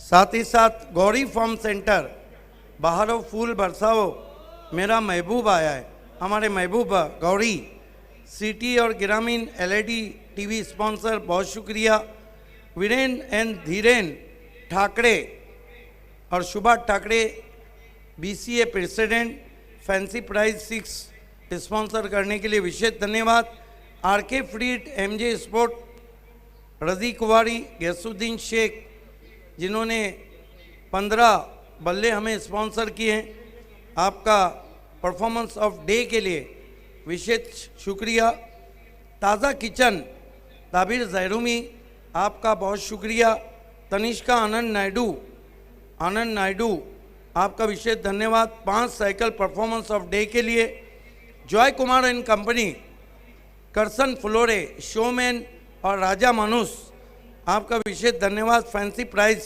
साथ ही साथ Gauri farm centre, बाहरों फूल बरसाओ मेरा महबूब आया है, हमारे महबूब गौरी। सिटी और ग्रामीण एलईडी टीवी स्पॉन्सर, बहुत शुक्रिया। वीरेन एंड धीरेन ठाकरे और Subhash Thackeray BCA president, fancy prize 6 sponsor करने के लिए विशेष धन्यवाद। आरके फ्रीड, एमजे स्पोर्ट, रजी कुवारी, गैसुद्दीन शेख जिन्होंने 15 बल्ले हमें स्पॉन्सर किए हैं, आपका परफॉर्मेंस ऑफ डे के लिए विशेष शुक्रिया। ताज़ा किचन, ताबिर जैरूमी, आपका बहुत शुक्रिया। तनिष्का आनंद नायडू आपका विशेष धन्यवाद 5 साइकिल परफॉर्मेंस ऑफ डे के लिए। Joy Kumar and company, Karsan फ्लोरे, showman और राजा मानुस, आपका विशेष धन्यवाद फैंसी प्राइज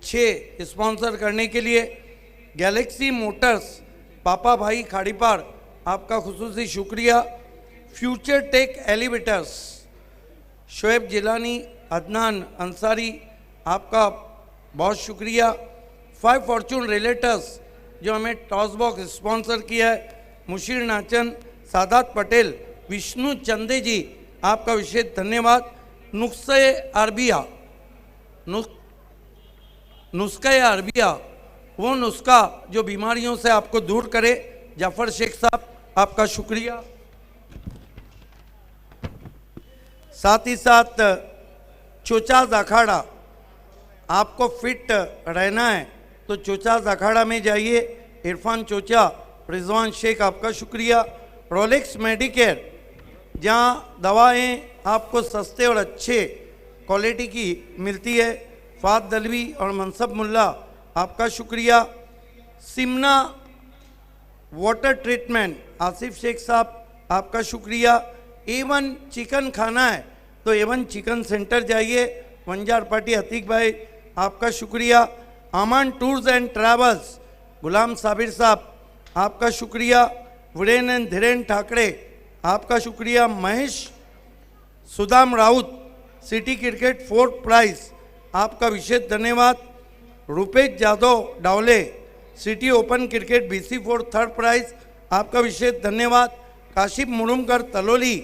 6 स्पॉन्सर करने के लिए। गैलेक्सी मोटर्स, पापा भाई खाड़ीपार, आपका खुसूसी शुक्रिया। Future tech elevators, Shoaib Jilani, Adnan Ansari, आपका बहुत शुक्रिया। 5 फॉर्चून रिलेटर्स जो हमें टॉस बॉक्स स्पॉन्सर किया है, मुशीर नाचन, सादात पटेल, विष्णु चंदे जी, आपका विशेष धन्यवाद। नुस्खे अरबिया, वो नुस्खा जो बीमारियों से आपको दूर करे, जाफर शेख साहब, आपका शुक्रिया। साथ ही साथ चोचाज अखाड़ा, आपको फिट रहना है तो चोचाज अखाड़ा में जाइए। इरफान चोचा, रिजवान शेख, आपका शुक्रिया। रोलेक्स मेडिकेयर, जहाँ दवाएं आपको सस्ते और अच्छे क्वालिटी की मिलती है, फात दलवी और मनसब मुल्ला, आपका शुक्रिया। सिमना वाटर ट्रीटमेंट, आसिफ शेख साहब, आपका शुक्रिया। A1 चिकन खाना है तो A1 चिकन सेंटर जाइए, वंजार पार्टी अतीक भाई, आपका शुक्रिया। Aman tours and travels, Gulam Sabir साहब, आपका शुक्रिया। वीरेन एंड धीरेन ठाकरे, आपका शुक्रिया। Mahesh Sudam Raut, city cricket 4th prize, आपका विशेष धन्यवाद। Rupesh Jadhav Dawle, city open cricket BC4 3rd prize, आपका विशेष धन्यवाद। काशिफ मुरुमकर तलोली,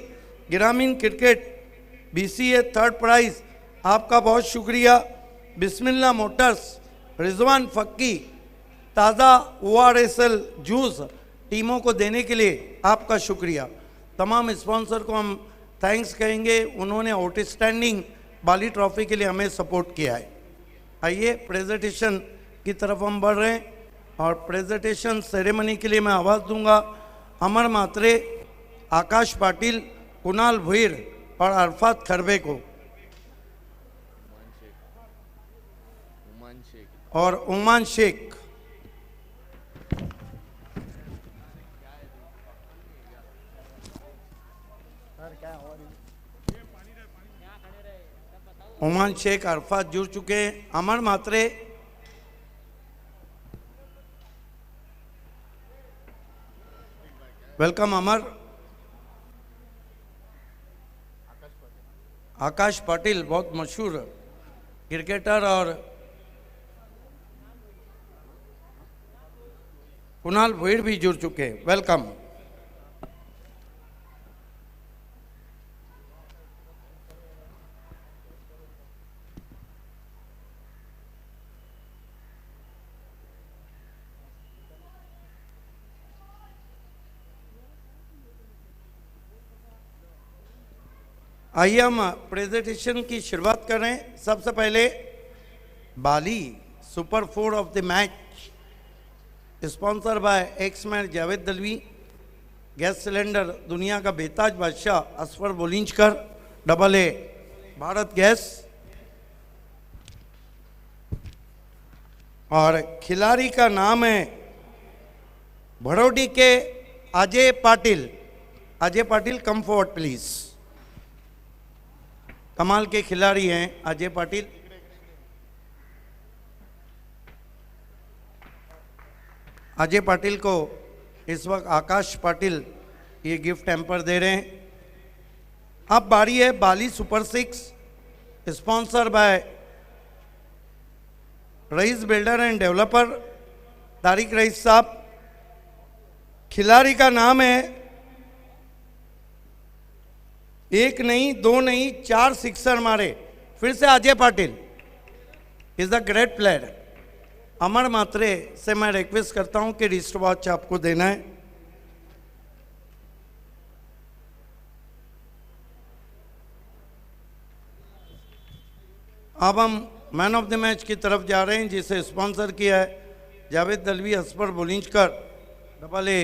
ग्रामीण क्रिकेट BCA 3rd प्राइज, आपका बहुत शुक्रिया। बिस्मिल्ला मोटर्स, रिजवान फक्की, ताज़ा ORSL जूस टीमों को देने के लिए आपका शुक्रिया। तमाम स्पॉन्सर को हम थैंक्स कहेंगे, उन्होंने आउटस्टैंडिंग बाली ट्रॉफी के लिए हमें सपोर्ट किया है। आइए प्रेजेंटेशन की तरफ हम बढ़ रहे हैं और प्रेजेंटेशन सेरेमनी के लिए मैं आवाज़ दूंगा अमर मात्रे, आकाश पाटिल, कुणाल भुईर और अरफात खरबे को, और उमान शेख। उमान शेख, अरफात जुड़ चुके हैं। अमर मात्रे, वेलकम अमर। आकाश पाटिल बहुत मशहूर क्रिकेटर और कुणाल भुईर भी जुड़ चुके हैं, वेलकम। आइए हम प्रेजेंटेशन की शुरुआत कर रहे हैं। सबसे पहले Bali super 4 of the match, sponsor by एक्समैन जावेद दलवी, गैस सिलेंडर दुनिया का बेताज बादशाह असफर बोलिंजकर, AA भारत गैस, और खिलाड़ी का नाम है भड़ोडी के Ajay Patil. Ajay Patil, come forward please. कमाल के खिलाड़ी हैं अजय पाटिल। अजय पाटिल को इस वक्त आकाश पाटिल ये गिफ्ट हैम्पर दे रहे हैं। अब बारी है Bali super 6, sponsor by Rais builder and developer Tariq rice साहब। खिलाड़ी का नाम है, एक नहीं, दो नहीं, 4 सिक्सर मारे। फिर से Ajay Patil is a great player. Amar Mhatre से मैं रिक्वेस्ट करता हूं कि रिस्ट वॉच आपको देना है। अब हम मैन ऑफ द मैच की तरफ जा रहे हैं, जिसे स्पॉन्सर किया है Javed Dalvi, Asfar Bulinjkar, double A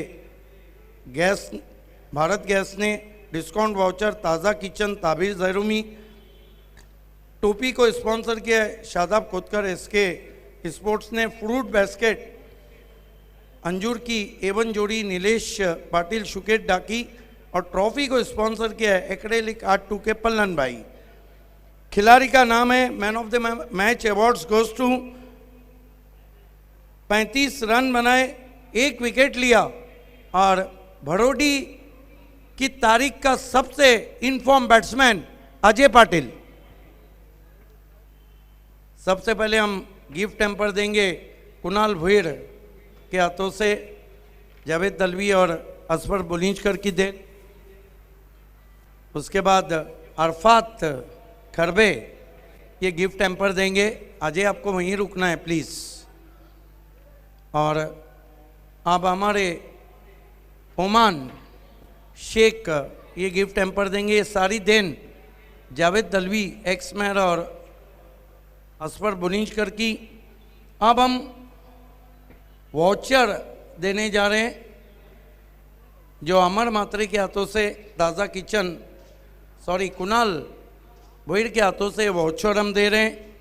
gas, Bharat gas ने, डिस्काउंट वाउचर, ताज़ा किचन, ताबिर जहरूमी। टोपी को स्पॉन्सर किया है शादाब कोतकर, एसके स्पोर्ट्स ने। फ्रूट बास्केट अंजूर की एवन जोड़ी नीलेश पाटिल, शुकेट डाकी। और ट्रॉफी को स्पॉन्सर किया है एक्रेलिक आर्ट 2 के पल्लन भाई। खिलाड़ी का नाम है, man of the match awards goes to, 35 run बनाए, 1 विकेट लिया और भड़ोडी की तारीख का सबसे इनफॉर्म बैट्समैन अजय पाटिल। सबसे पहले हम गिफ्ट टेम्पर देंगे कुणाल भुईर के हाथों से, जावेद दलवी और असफर बुलिंजकर की देन। उसके बाद अरफात खरबे ये गिफ्ट टेम्पर देंगे। अजय आपको वहीं रुकना है प्लीज़। और अब हमारे ओमान शेख ये गिफ्ट टेम्पर देंगे। ये सारी देन जावेद दलवी, एक्स मैर और असफर बुलिंजकर की। अब हम वाउचर देने जा रहे हैं, जो अमर मात्रे के हाथों से ताज़ा किचन, कुणाल भुईर के हाथों से वाउचर हम दे रहे हैं।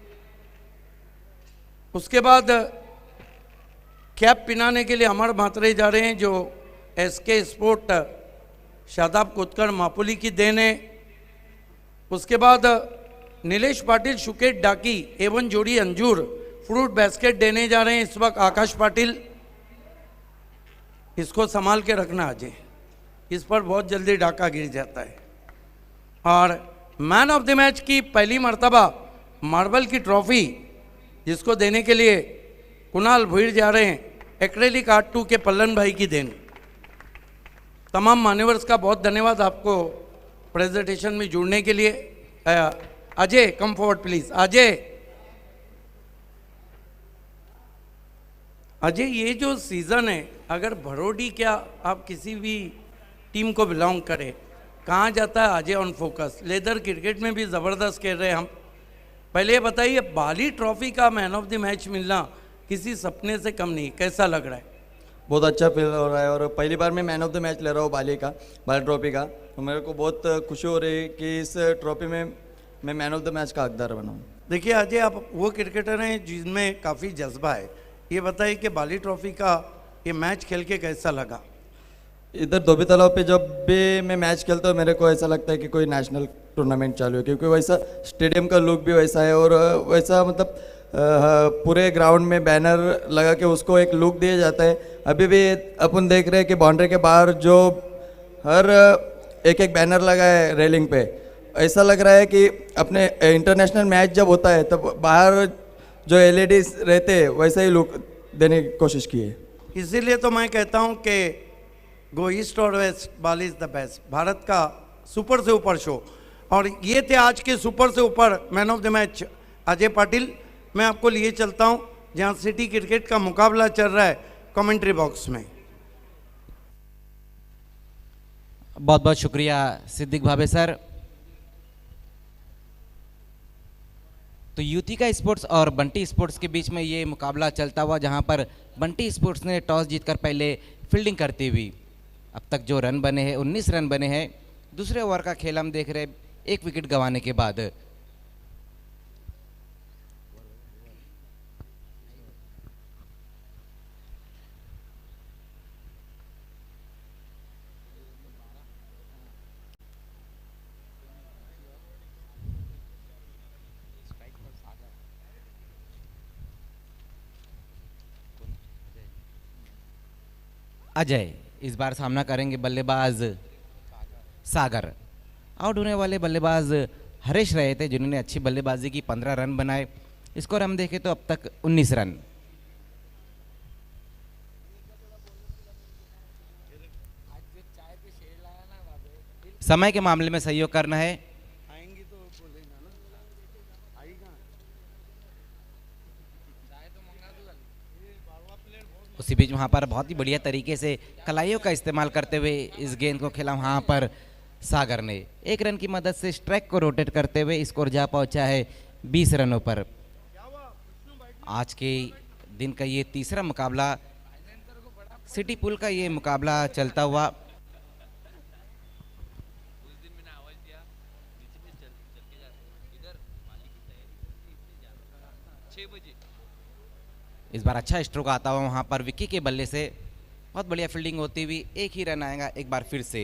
उसके बाद कैप पिनाने के लिए अमर मात्रे जा रहे हैं, जो एसके स्पोर्ट शादाब कोतकर मापुली की देन है। उसके बाद नीलेश पाटिल, शुकेट डाकी, एवन जोड़ी अंजूर, फ्रूट बास्केट देने जा रहे हैं इस वक्त आकाश पाटिल। इसको संभाल के रखना अजय, इस पर बहुत जल्दी डाका गिर जाता है। और मैन ऑफ द मैच की पहली मर्तबा मार्बल की ट्रॉफी, जिसको देने के लिए कुणाल भुईर जा रहे हैं, एक्रेलिक आर्ट 2 के पल्लन भाई की देन। तमाम मान्यवर्स का बहुत धन्यवाद आपको प्रेजेंटेशन में जुड़ने के लिए। अजय कम फॉरवर्ड प्लीज। अजय ये जो सीज़न है, अगर भड़ोडी, क्या आप किसी भी टीम को बिलोंग करें, कहाँ जाता है Ajay on focus. Leather cricket में भी ज़बरदस्त खेल रहे हैं हम। पहले ये बताइए, बाली ट्रॉफी का मैन ऑफ द मैच मिलना किसी सपने से कम नहीं, कैसा लग रहा है? बहुत अच्छा फील हो रहा है और पहली बार मैं मैन ऑफ द मैच ले रहा हूँ बाली ट्रॉफी का। तो मेरे को बहुत खुशी हो रही है कि इस ट्रॉफी में मैं मैन ऑफ द मैच का हकदार बना हूँ। देखिए अजय, आप वो क्रिकेटर हैं जिनमें काफ़ी जज्बा है। ये बताइए कि बाली ट्रॉफी का ये मैच खेल के कैसा लगा? इधर धोबी तालाब पे जब भी मैं मैच खेलता हूँ मेरे को ऐसा लगता है कि कोई नेशनल टूर्नामेंट चालू है, क्योंकि वैसा स्टेडियम का लुक भी वैसा है और वैसा मतलब पूरे ग्राउंड में बैनर लगा के उसको एक लुक दिया जाता है। अभी भी अपन देख रहे हैं कि बाउंड्री के बाहर जो हर एक बैनर लगा है रेलिंग पे, ऐसा लग रहा है कि अपने इंटरनेशनल मैच जब होता है तब बाहर जो एलईडीज रहते हैं वैसा ही लुक देने की कोशिश की है। इसीलिए तो मैं कहता हूं कि गो ईस्ट और west, Bali is the best, Bharat का सुपर से ऊपर शो। और ये थे आज के सुपर से ऊपर man of the match Ajay Patil. मैं आपको लिए चलता हूं जहां सिटी क्रिकेट का मुकाबला चल रहा है कमेंट्री बॉक्स में। बहुत बहुत शुक्रिया सिद्दीक भावे सर। तो यूथिका स्पोर्ट्स और बंटी स्पोर्ट्स के बीच में ये मुकाबला चलता हुआ, जहां पर बंटी स्पोर्ट्स ने टॉस जीतकर पहले फील्डिंग करती हुई अब तक जो रन बने हैं 19 रन बने हैं। दूसरे ओवर का खेल हम देख रहे हैं 1 विकेट गंवाने के बाद। अजय इस बार सामना करेंगे बल्लेबाज सागर। आउट होने वाले बल्लेबाज हरीश रहे थे, जिन्होंने अच्छी बल्लेबाजी की, 15 रन बनाए। स्कोर हम देखें तो अब तक 19 रन। समय के मामले में सहयोग करना है। उसी बीच वहां पर बहुत ही बढ़िया तरीके से कलाइयों का इस्तेमाल करते हुए इस गेंद को खेला वहां पर सागर ने। 1 रन की मदद से स्ट्राइक को रोटेट करते हुए स्कोर जा पहुंचा है 20 रनों पर। आज के दिन का ये तीसरा मुकाबला, सिटी पुल का ये मुकाबला चलता हुआ इस बार अच्छा स्ट्रोक आता हुआ वहां पर विक्की के बल्ले से बहुत बढ़िया फील्डिंग होती हुई 1 ही रन आएगा एक बार फिर से।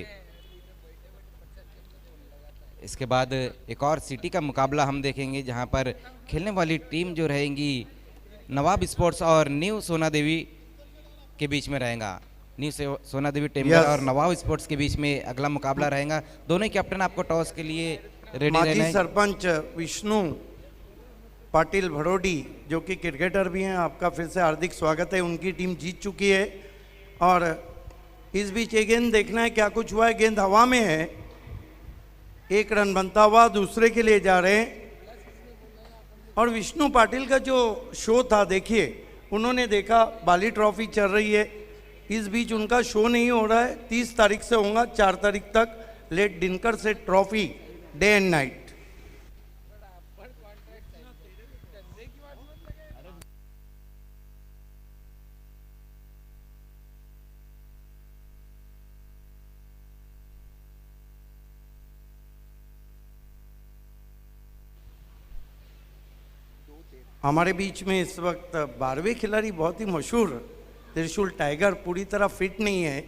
इसके बाद एक और सिटी का मुकाबला हम देखेंगे जहां पर खेलने वाली टीम जो रहेंगी नवाब स्पोर्ट्स और न्यू सोना देवी के बीच में रहेगा। न्यू सोना देवी टेम्बर और नवाब स्पोर्ट्स के बीच में अगला मुकाबला रहेगा। दोनों कैप्टन आपको टॉस के लिए रेडी माजी रहना है। सरपंच विष्णु पाटिल भड़ोडी जो कि क्रिकेटर भी हैं, आपका फिर से हार्दिक स्वागत है। उनकी टीम जीत चुकी है और इस बीच ये गेंद देखना है क्या कुछ हुआ है। गेंद हवा में है, 1 रन बनता हुआ दूसरे के लिए जा रहे हैं। और विष्णु पाटिल का जो शो था, देखिए उन्होंने देखा बाली ट्रॉफी चल रही है, इस बीच उनका शो नहीं हो रहा है। 30 तारीख से होगा, 4 तारीख तक लेट दिनकर से ट्रॉफी डे एंड नाइट। हमारे बीच में इस वक्त 12वें खिलाड़ी बहुत ही मशहूर त्रिशूल टाइगर पूरी तरह फिट नहीं है,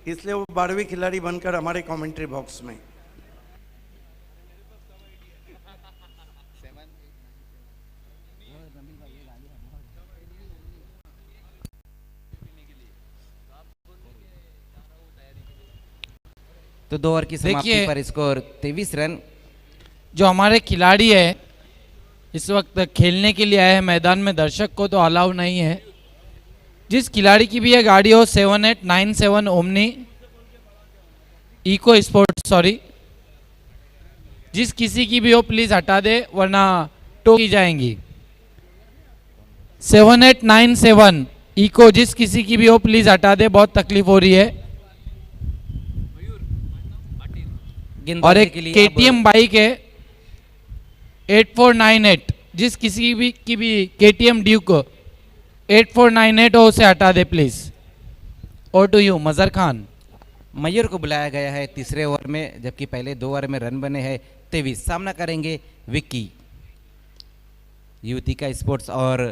इसलिए वो 12वें खिलाड़ी बनकर हमारे कमेंट्री बॉक्स में। तो 2 ओवर की समाप्ति देखिए, पर स्कोर 23 रन। जो हमारे खिलाड़ी है इस वक्त खेलने के लिए आए हैं मैदान में, दर्शक को तो अलाउ नहीं है। जिस खिलाड़ी की भी ये गाड़ी हो 7897 ओमनी इको स्पोर्ट्स, सॉरी, जिस किसी की भी हो प्लीज हटा दे वरना टो की जाएंगी। 7897 इको जिस किसी की भी हो प्लीज हटा दे, बहुत तकलीफ हो रही है। और गेंदबाजी एक के लिए केटीएम बाइक है 8498, जिस किसी भी की भी केटीएम ड्यूक 8498 हो उसे हटा दे प्लीज। और टू यू मजहर खान। मयूर को बुलाया गया है तीसरे ओवर में, जबकि पहले 2 ओवर में रन बने हैं 23। सामना करेंगे विक्की। युवती का स्पोर्ट्स और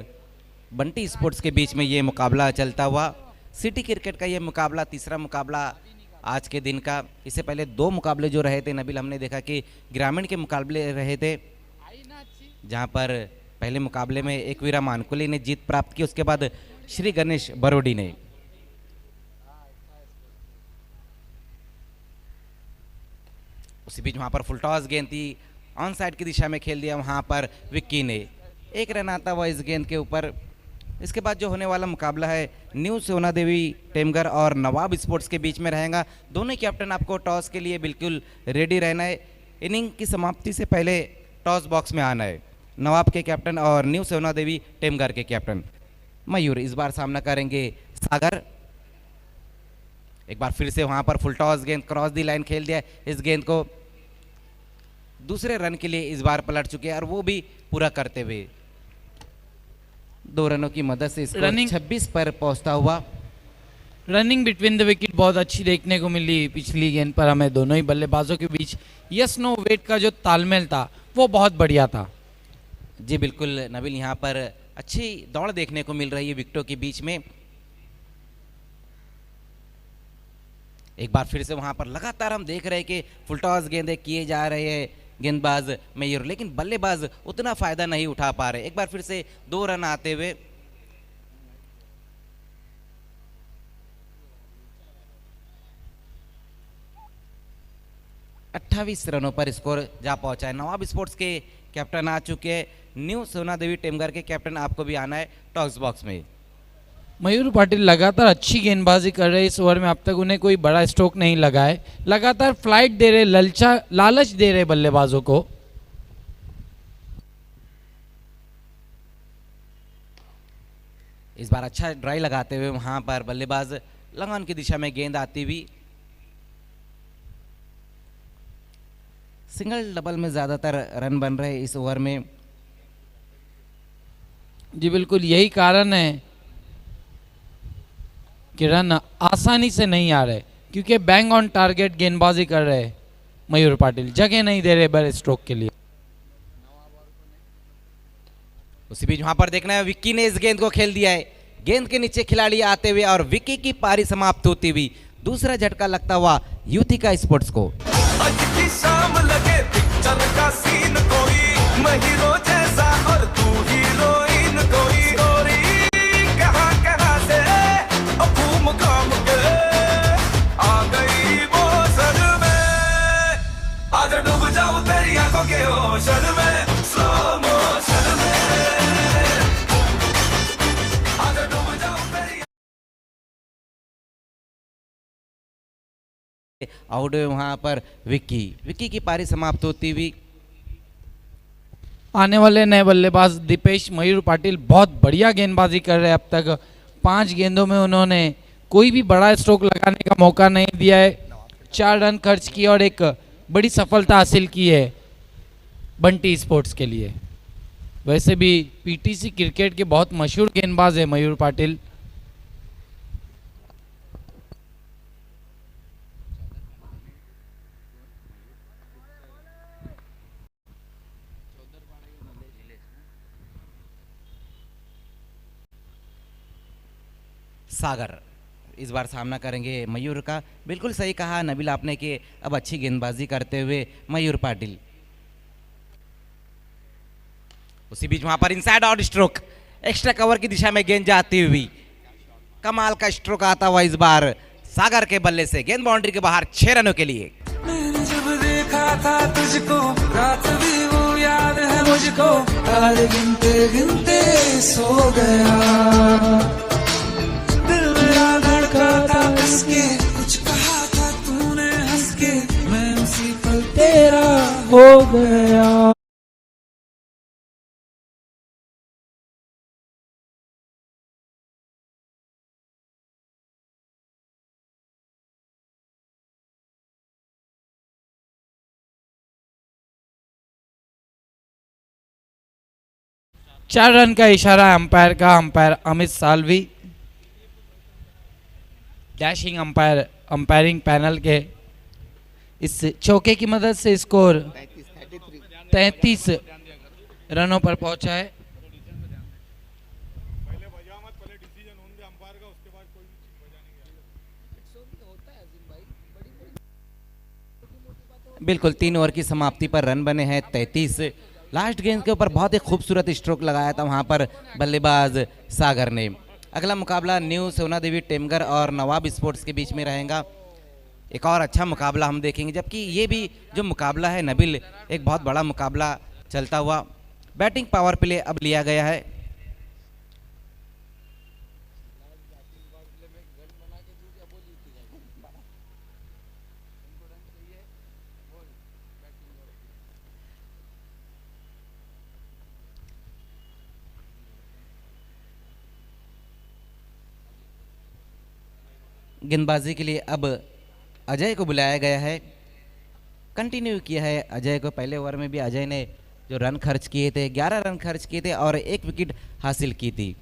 बंटी स्पोर्ट्स के बीच में ये मुकाबला चलता हुआ। सिटी क्रिकेट का ये मुकाबला तीसरा मुकाबला आज के दिन का। इससे पहले 2 मुकाबले जो रहे थे नबील, हमने देखा कि ग्रामीण के मुकाबले रहे थे, जहां पर पहले मुकाबले में एक वीरा मानकुली ने जीत प्राप्त की, उसके बाद श्री गणेश बरोडी ने। उसी बीच वहां पर फुल टॉस गेंद थी, ऑन साइड की दिशा में खेल दिया वहां पर विक्की ने। 1 रन आता हुआ इस गेंद के ऊपर। इसके बाद जो होने वाला मुकाबला है न्यू सोना देवी टेमगर और नवाब स्पोर्ट्स के बीच में रहेगा। दोनों कैप्टन आपको टॉस के लिए बिल्कुल रेडी रहना है। इनिंग की समाप्ति से पहले टॉस बॉक्स में आना है। नवाब के कैप्टन और न्यू सोना देवी टेमगर के कैप्टन मयूर इस बार सामना करेंगे सागर। एक बार फिर से वहां पर फुल टॉस गेंद क्रॉस दी लाइन खेल दिया। इस गेंद को दूसरे रन के लिए इस बार पलट चुके हैं और वो भी पूरा करते हुए 2 रनों की मदद से इसको रनिंग 26 पर पहुंचता हुआ। रनिंग बिटवीन द विकेट बहुत अच्छी देखने को मिली पिछली गेंद पर हमें। दोनों ही बल्लेबाजों के बीच यस नो वेट का जो तालमेल था वो बहुत बढ़िया था। जी बिल्कुल नबील, यहाँ पर अच्छी दौड़ देखने को मिल रही है विकेटों के बीच में। एक बार फिर से वहां पर लगातार हम देख रहे हैं कि फुल टॉस गेंदें किए जा रहे हैं गेंदबाज मयूर, लेकिन बल्लेबाज उतना फायदा नहीं उठा पा रहे। एक बार फिर से 2 रन आते हुए अट्ठाईस रनों पर स्कोर जा पहुंचा है। नवाब स्पोर्ट्स के कैप्टन आ चुके हैं न्यू सोना देवी टेमगर के कैप्टन आपको भी आना है टॉक्स बॉक्स में। मयूर पाटिल लगातार अच्छी गेंदबाजी कर रहे हैं इस ओवर में, अब तक उन्हें कोई बड़ा स्ट्रोक नहीं लगा है। लगातार फ्लाइट दे रहे, लालच दे रहे बल्लेबाजों को। इस बार अच्छा ड्राई लगाते हुए वहां पर बल्लेबाज लंगन की दिशा में गेंद आती हुई। सिंगल डबल में ज्यादातर रन बन रहे इस ओवर में। जी बिल्कुल, यही कारण है कि रन आसानी से नहीं आ रहे, क्योंकि बैंग ऑन टारगेट गेंदबाजी कर रहे मयूर पाटिल, जगह नहीं दे रहे बड़े स्ट्रोक के लिए। उसी बीच वहां पर देखना है विक्की ने इस गेंद को खेल दिया है, गेंद के नीचे खिलाड़ी आते हुए और विक्की की पारी समाप्त होती हुई। दूसरा झटका लगता हुआ यूथिका स्पोर्ट्स को। आज की शाम लगे पिक्चर का सीन कोई, मैं हीरो जैसा और तू हीरोइन कोई। स्टोरी कहां कहां से घूम घाम के आ गई वो सर में, आज डूब जाऊं तेरी आंखों के ओशन में, स्लो मोशन में आज डूब जाऊं तेरी। आउट हुए वहां पर विक्की की पारी समाप्त होती हुई। आने वाले नए बल्लेबाज दीपेश मयूर पाटिल बहुत बढ़िया गेंदबाजी कर रहे हैं। अब तक 5 गेंदों में उन्होंने कोई भी बड़ा स्ट्रोक लगाने का मौका नहीं दिया है। 4 रन खर्च किए और एक बड़ी सफलता हासिल की है बंटी स्पोर्ट्स के लिए। वैसे भी पीटीसी क्रिकेट के बहुत मशहूर गेंदबाज है मयूर पाटिल। सागर इस बार सामना करेंगे मयूर का। बिल्कुल सही कहा नबील आपने कि अब अच्छी गेंदबाजी करते हुए मयूर पाटिल। उसी बीच वहां पर inside out stroke, extra cover की दिशा में गेंद जाती हुई। कमाल का स्ट्रोक आता हुआ इस बार सागर के बल्ले से, गेंद बाउंड्री के बाहर 6 रनों के लिए। मैंने जब देखा था तुझको, रात भी वो याद है मुझको, तारे गिनते गिनते सो गया, दिल मेरा धड़का था किसके, कुछ कहा था तूने हंस के, मैं उसी पल तेरा हो गया। चार रन का इशारा अंपायर का, umpire Amit Salvi, dashing umpire umpiring panel के। इस चौके की मदद से स्कोर 33 रनों पर पहुंचा है। बिल्कुल 3 ओवर की समाप्ति पर रन बने हैं 33। लास्ट गेंद के ऊपर बहुत ही खूबसूरत स्ट्रोक लगाया था वहां पर बल्लेबाज सागर ने। अगला मुकाबला न्यू सोना देवी टेमगर और नवाब स्पोर्ट्स के बीच में रहेगा। एक और अच्छा मुकाबला हम देखेंगे, जबकि ये भी जो मुकाबला है नबील, एक बहुत बड़ा मुकाबला चलता हुआ। बैटिंग पावर प्ले अब लिया गया है। गेंदबाजी के लिए अब अजय को बुलाया गया है। कंटिन्यू किया है अजय को। पहले ओवर में भी अजय ने जो रन खर्च किए थे, 11 रन खर्च किए थे और 1 विकेट हासिल की थी।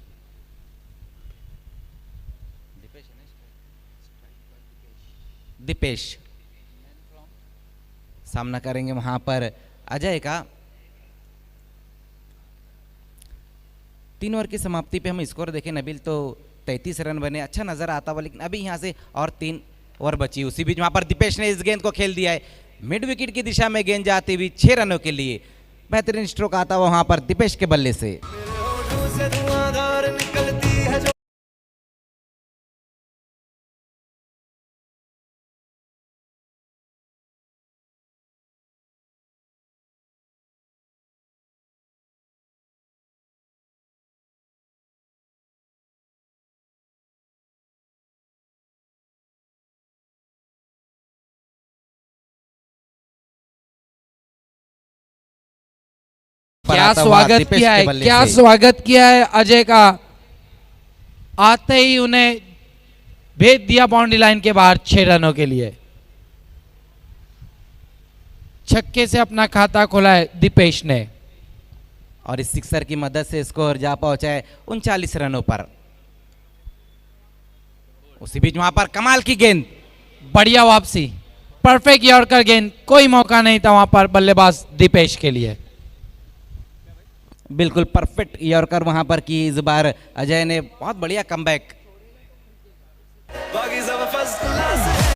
दीपेश सामना करेंगे वहां पर अजय का। 3 ओवर की समाप्ति पे हम स्कोर देखें नबील तो 33 रन बने, अच्छा नजर आता हुआ, लेकिन अभी यहां से और 3 ओवर बची। उसी बीच वहां पर दीपेश ने इस गेंद को खेल दिया है, मिड विकेट की दिशा में गेंद जाती हुई 6 रनों के लिए। बेहतरीन स्ट्रोक आता हुआ वहां पर दीपेश के बल्ले से। ओवर क्या आता हुआ स्वागत दीपेश किया के है, बल्ले क्या से। स्वागत किया है अजय का। आते ही उन्हें भेज दिया बाउंड्री लाइन के बाहर 6 रनों के लिए। छक्के से अपना खाता खोला है दीपेश ने। और इस सिक्सर की मदद से स्कोर जा पहुंचा है 39 रनों पर। उसी बीच वहां पर कमाल की गेंद, बढ़िया वापसी, परफेक्ट यॉर्कर गेंद, कोई मौका नहीं था वहां पर बल्लेबाज दीपेश के लिए। बिल्कुल परफेक्ट यॉर्कर वहां पर की इस बार अजय ने, बहुत बढ़िया कमबैक। बाकी सब फर्स्ट क्लास।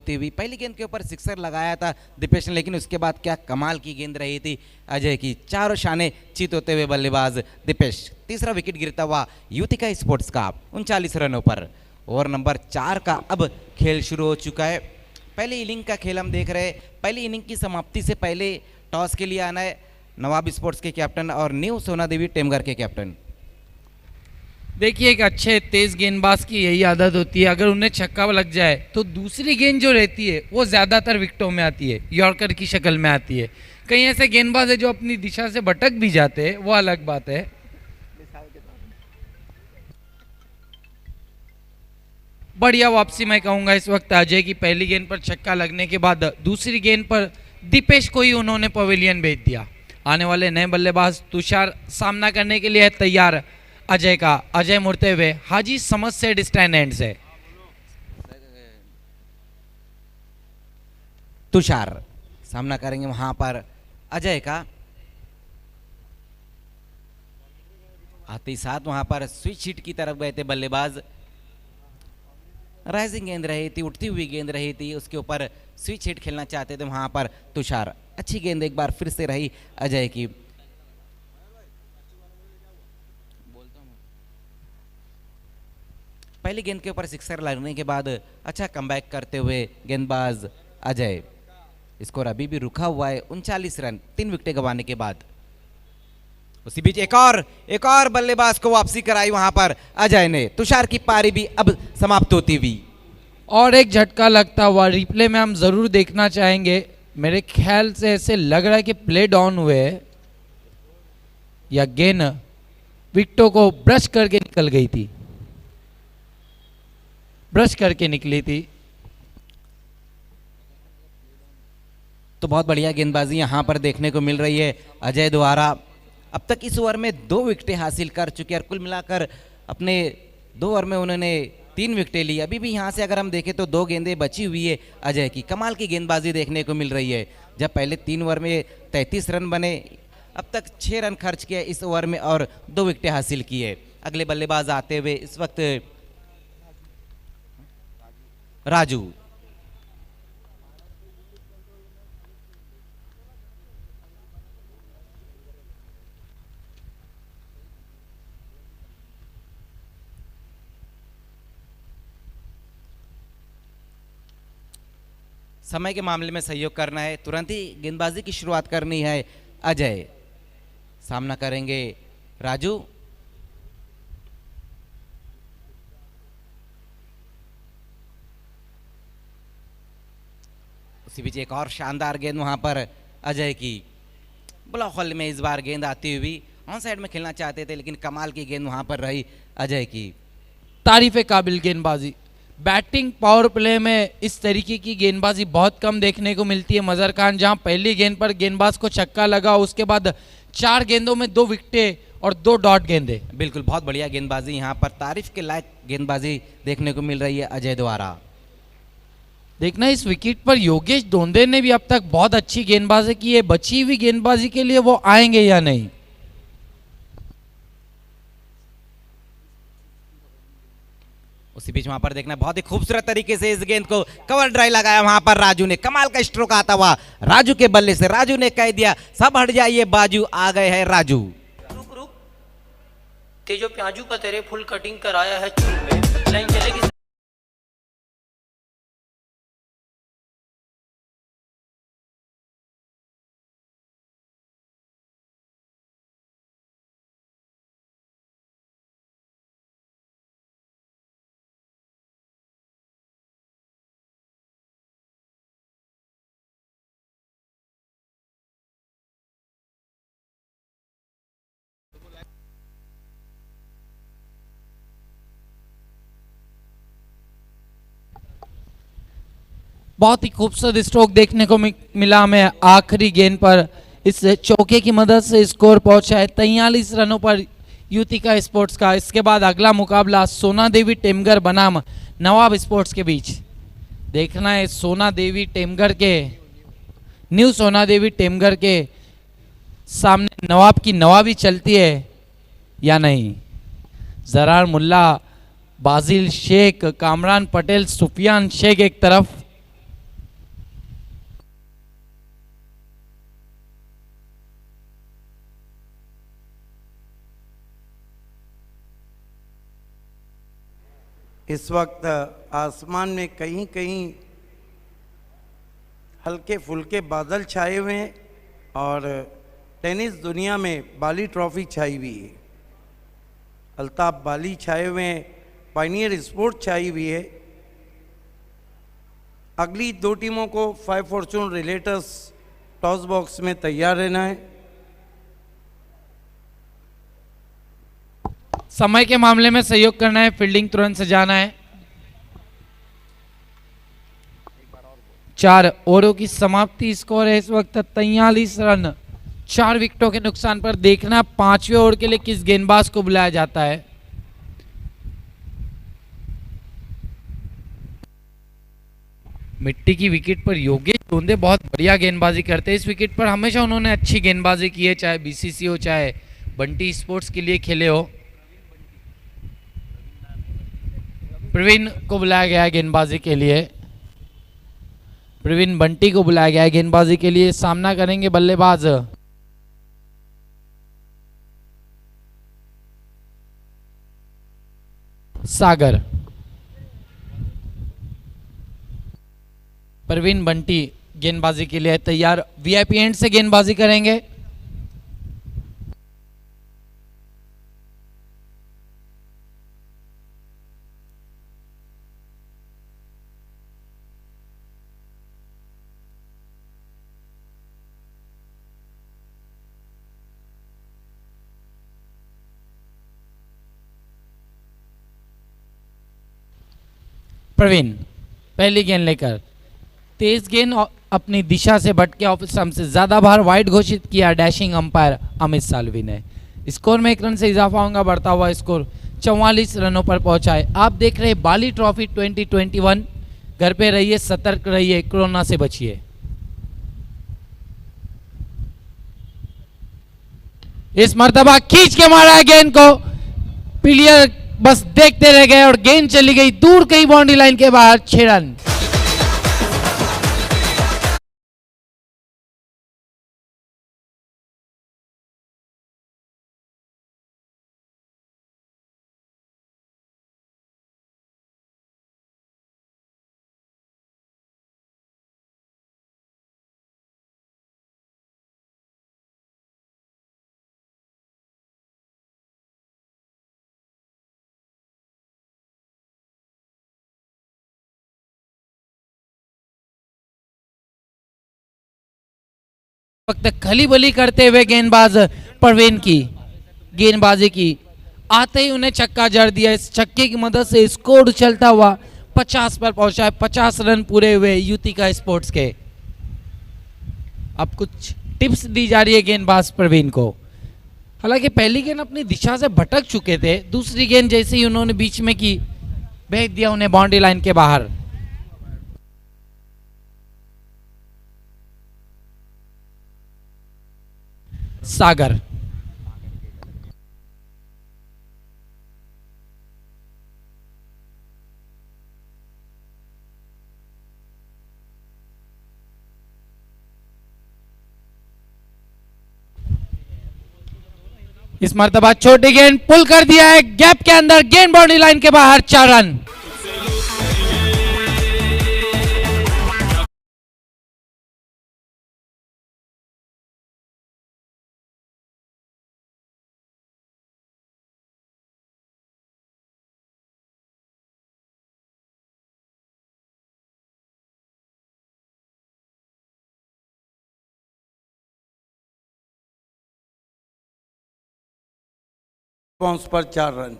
हुई पहली गेंद के ऊपर सिक्सर लगाया था दीपेश ने, लेकिन उसके बाद क्या कमाल की गेंद रही थी अजय की। चारों शाने चित होते हुए बल्लेबाज दीपेश। तीसरा विकेट गिरता हुआ युतिका स्पोर्ट्स का 39 रनों पर। ओवर नंबर 4 का अब खेल शुरू हो चुका है। पहली इनिंग का खेल हम देख रहे हैं। पहली इनिंग की समाप्ति से पहले टॉस के लिए आना है नवाब स्पोर्ट्स के कैप्टन और न्यू सोना देवी टेमघर के कैप्टन। देखिए, एक अच्छे तेज गेंदबाज की यही आदत होती है, अगर उन्हें छक्का लग जाए तो दूसरी गेंद जो रहती है वो ज़्यादातर विकेटों में आती है, यॉर्कर की शक्ल में आती है। कई ऐसे गेंदबाज है जो अपनी दिशा से भटक भी जाते हैं, वो अलग बात है। बढ़िया वापसी मैं कहूँगा इस वक्त अजय की। पहली गेंद पर छक्का लगने के बाद दूसरी गेंद पर दीपेश को ही उन्होंने पवेलियन भेज दिया। आने वाले नए बल्लेबाज तुषार सामना करने के लिए है तैयार अजय का। अजय मुड़ते हुए हाजी समझ से डिस्टेंस एंड से। तुषार सामना करेंगे वहां पर अजय का। आते ही साथ वहां पर स्विच हिट की तरफ गए थे बल्लेबाज। राइजिंग गेंद रही थी, उठती हुई गेंद रही थी, उसके ऊपर स्विच हिट खेलना चाहते थे वहां पर तुषार। अच्छी गेंद एक बार फिर से रही अजय की। पहली गेंद के ऊपर सिक्सर लगने के बाद अच्छा कमबैक करते हुए गेंदबाज अजय। स्कोर अभी भी रुका हुआ है 39 रन 3 विकेटें गंवाने के बाद। उसी बीच एक और बल्लेबाज को वापसी कराई वहां पर अजय ने। तुषार की पारी भी अब समाप्त होती हुई। और एक झटका लगता हुआ रिप्ले में हम जरूर देखना चाहेंगे। मेरे ख्याल से ऐसे लग रहा है कि प्ले डाउन हुए या गेंद विकेटों को ब्रश करके निकल गई थी, ब्रश करके निकली थी। तो बहुत बढ़िया गेंदबाजी यहां पर देखने को मिल रही है अजय द्वारा। अब तक इस ओवर में 2 विकेटें हासिल कर चुके हैं और कुल मिलाकर अपने 2 ओवर में उन्होंने 3 विकेटें ली। अभी भी यहां से अगर हम देखें तो 2 गेंदें बची हुई है अजय की। कमाल की गेंदबाजी देखने को मिल रही है। जब पहले 3 ओवर में 33 रन बने, अब तक 6 रन खर्च किए इस ओवर में और 2 विकेटें हासिल की है। अगले बल्लेबाज आते हुए इस वक्त राजू। समय के मामले में सहयोग करना है, तुरंत ही गेंदबाजी की शुरुआत करनी है अजय। सामना करेंगे राजू। उसी बीच एक और शानदार गेंद वहां पर अजय की। ब्लॉक होल में इस बार गेंद आती हुई। ऑन साइड में खेलना चाहते थे लेकिन कमाल की गेंद वहां पर रही अजय की। तारीफ काबिल गेंदबाजी। बैटिंग पावर प्ले में इस तरीके की गेंदबाजी बहुत कम देखने को मिलती है। मजहर खान जहां पहली गेंद पर गेंदबाज को छक्का लगा, उसके बाद 4 गेंदों में 2 विकेटें और 2 डॉट गेंदे। बिल्कुल बहुत बढ़िया गेंदबाजी यहां पर, तारीफ के लायक गेंदबाजी देखने को मिल रही है अजय द्वारा। देखना इस विकेट पर योगेश दोंदे ने भी अब तक बहुत अच्छी गेंदबाजी की है। बची हुई गेंदबाजी के लिए वो आएंगे या नहीं। उसी बीच वहां पर देखना बहुत ही खूबसूरत तरीके से इस गेंद को कवर ड्राइव लगाया वहां पर राजू ने। कमाल का स्ट्रोक आता हुआ राजू के बल्ले से। राजू ने कह दिया सब हट जाइए बाजू, आ गए हैं राजू। रुक रुक, तेजो प्याजू का तेरे फुल कटिंग कराया है चूल पे, लाइन चलेगी। बहुत ही खूबसूरत स्ट्रोक देखने को मिला हमें आखिरी गेंद पर। इस चौके की मदद से स्कोर पहुंचा है 43 रनों पर युतिका स्पोर्ट्स का। इसके बाद अगला मुकाबला सोना देवी टेमगर बनाम नवाब स्पोर्ट्स के बीच। देखना है सोना देवी टेमगर के न्यू सोना देवी टेमगर के सामने नवाब की नवाबी चलती है या नहीं। जरार मुल्ला, बाजिल शेख, कामरान पटेल, सुफियान शेख एक तरफ, इस वक्त आसमान में कहीं कहीं हल्के फुल्के बादल छाए हुए हैं और टेनिस दुनिया में बाली ट्रॉफी छाई हुई है। अल्ताफ बाली छाए हुए हैं, पायनियर स्पोर्ट छाई हुई है। अगली दो टीमों को 5 फॉर्चून रिलेटर्स टॉस बॉक्स में तैयार रहना है। समय के मामले में सहयोग करना है, फील्डिंग तुरंत से जाना है। 4 ओवरों की समाप्ति, स्कोर है इस वक्त 43 रन 4 विकेटों के नुकसान पर। देखना 5वें ओवर के लिए किस गेंदबाज को बुलाया जाता है। मिट्टी की विकेट पर योगेश टोंदे बहुत बढ़िया गेंदबाजी करते हैं। इस विकेट पर हमेशा उन्होंने अच्छी गेंदबाजी की है, चाहे बीसीसी हो चाहे बंटी स्पोर्ट्स के लिए खेले हो। प्रवीण को बुलाया गया है गेंदबाजी के लिए। प्रवीण बंटी को बुलाया गया है गेंदबाजी के लिए। सामना करेंगे बल्लेबाज सागर। प्रवीण बंटी गेंदबाजी के लिए तैयार। वीआईपी एंड से गेंदबाजी करेंगे। प्रवीण पहली गेंद लेकर तेज गेंद अपनी दिशा से भटके ऑफ स्टंप से ज्यादा बार वाइड घोषित किया डैशिंग अंपायर अमित सालवी ने। स्कोर में 1 रन से इजाफा होगा, बढ़ता हुआ स्कोर 44 रनों पर पहुंचा है। आप देख रहे बाली ट्रॉफी 2021। घर पे रहिए, सतर्क रहिए, कोरोना से बचिए। इस मर्तबा खींच के मारा है गेंद को, प्लेयर बस देखते रह गए और गेंद चली गई दूर कहीं बाउंड्री लाइन के बाहर। 6 रन। वक्त खली बली करते हुए गेंदबाज परवीन की गेंदबाजी की, आते ही उन्हें छक्का जड़ दिया। इस छक्के की मदद से स्कोर चलता हुआ 50 पर पहुंचा है। 50 रन पूरे हुए युतिका स्पोर्ट्स के। अब कुछ टिप्स दी जा रही है गेंदबाज प्रवीण को। हालांकि पहली गेंद अपनी दिशा से भटक चुके थे, दूसरी गेंद जैसे ही उन्होंने बीच में की भेज दिया उन्हें बाउंड्री लाइन के बाहर। सागर इस मर्तबा छोटी गेंद पुल कर दिया है गैप के अंदर, गेंद बाउंड्री लाइन के बाहर। 4 रन। बाउंस पर 4 रन।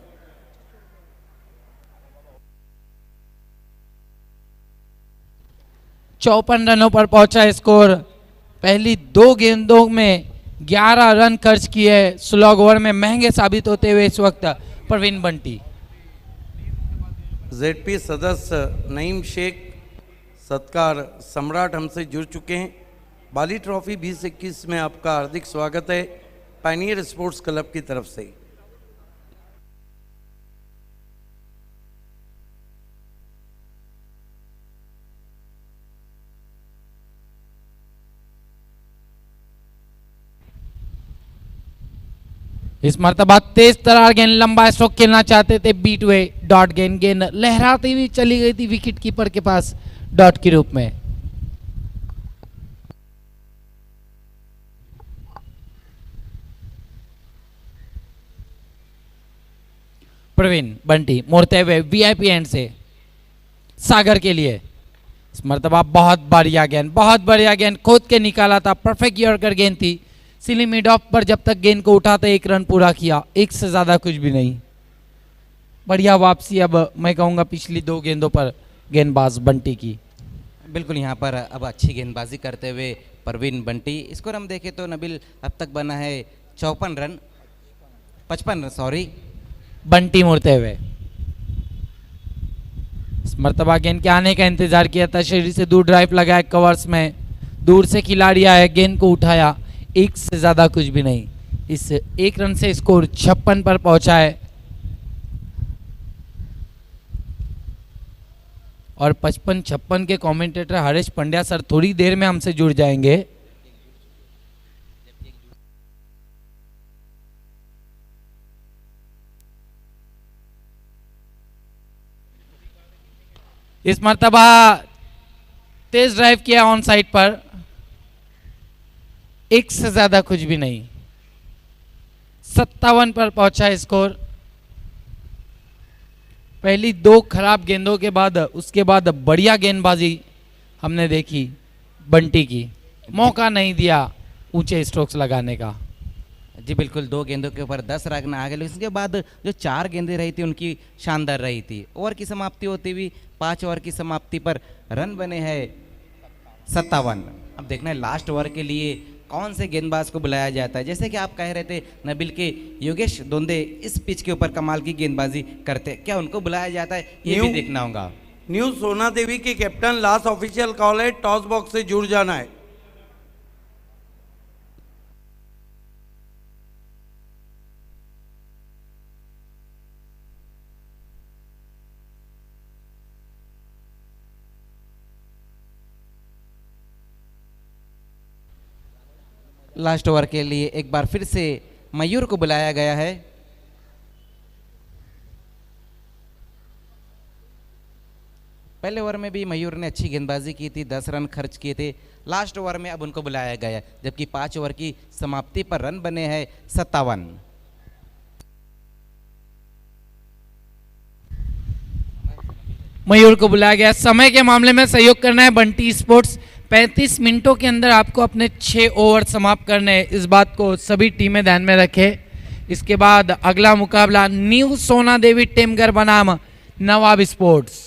54 रनों पर पहुंचा स्कोर। पहली 2 गेंदों में 11 रन खर्च किए, स्लॉग ओवर में महंगे साबित होते हुए इस वक्त प्रवीण बंटी। जेडपी सदस्य नईम शेख सत्कार सम्राट हमसे जुड़ चुके हैं। बाली ट्रॉफी 2021 में आपका हार्दिक स्वागत है पायनियर स्पोर्ट्स क्लब की तरफ से। इस मर्तबा तेज तरार गेंद, लंबा स्ट्रोक खेलना चाहते थे बीट वे, डॉट गेंद, गेंद लहराती हुई चली गई थी विकेट कीपर के पास डॉट के रूप में। प्रवीण बंटी मोड़ते हुए वीआईपी एंड से सागर के लिए। इस मर्तबा बहुत बढ़िया गेंद, बहुत बढ़िया गेंद खोद के निकाला था, परफेक्ट यॉर्कर गेंद थी। सिली मिड ऑफ पर जब तक गेंद को उठाते 1 रन पूरा किया, 1 से ज्यादा कुछ भी नहीं। बढ़िया वापसी अब मैं कहूंगा पिछली 2 गेंदों पर गेंदबाज बंटी की। बिल्कुल यहाँ पर अब अच्छी गेंदबाजी करते हुए प्रवीण बंटी। स्कोर हम देखें तो नबील अब तक बना है 54 रन, 55 रन सॉरी। बंटी मुड़ते हुए इस मर्तबा गेंद के आने का इंतजार किया था, शरीर से दूर ड्राइव लगाया कवर्स में, दूर से खिलाड़ी आया, गेंद को उठाया, 1 से ज्यादा कुछ भी नहीं। इस 1 रन से स्कोर 56 पर पहुंचा है और 55-56 के कमेंटेटर हरीश पंड्या सर थोड़ी देर में हमसे जुड़ जाएंगे। इस मर्तबा तेज ड्राइव किया ऑन साइड पर, 1 से ज्यादा कुछ भी नहीं। 57 पर पहुंचा स्कोर। पहली 2 खराब गेंदों के बाद उसके बाद बढ़िया गेंदबाजी हमने देखी बंटी की, मौका नहीं दिया ऊंचे स्ट्रोक्स लगाने का। जी बिल्कुल, 2 गेंदों के ऊपर 10 रन आ गए, लेकिन उसके बाद जो 4 गेंदें रही थी उनकी शानदार रही थी। ओवर की समाप्ति होती हुई 5 ओवर की समाप्ति पर रन बने हैं 57। अब देखना है लास्ट ओवर के लिए कौन से गेंदबाज को बुलाया जाता है। जैसे कि आप कह रहे थे नबील के योगेश दोंदे इस पिच के ऊपर कमाल की गेंदबाजी करते, क्या उनको बुलाया जाता है ये भी देखना होगा। न्यू सोना देवी की कैप्टन लास्ट ऑफिशियल कॉल है, टॉस बॉक्स से जुड़ जाना है। लास्ट ओवर के लिए एक बार फिर से मयूर को बुलाया गया है। पहले ओवर में भी मयूर ने अच्छी गेंदबाजी की थी, 10 रन खर्च किए थे। लास्ट ओवर में अब उनको बुलाया गया, जबकि 5 ओवर की समाप्ति पर रन बने हैं 57। मयूर को बुलाया गया। समय के मामले में सहयोग करना है बंटी स्पोर्ट्स। 35 मिनटों के अंदर आपको अपने 6 ओवर समाप्त करने हैं, इस बात को सभी टीमें ध्यान में रखें। इसके बाद अगला मुकाबला न्यू सोना देवी टेमगर बनाम नवाब स्पोर्ट्स।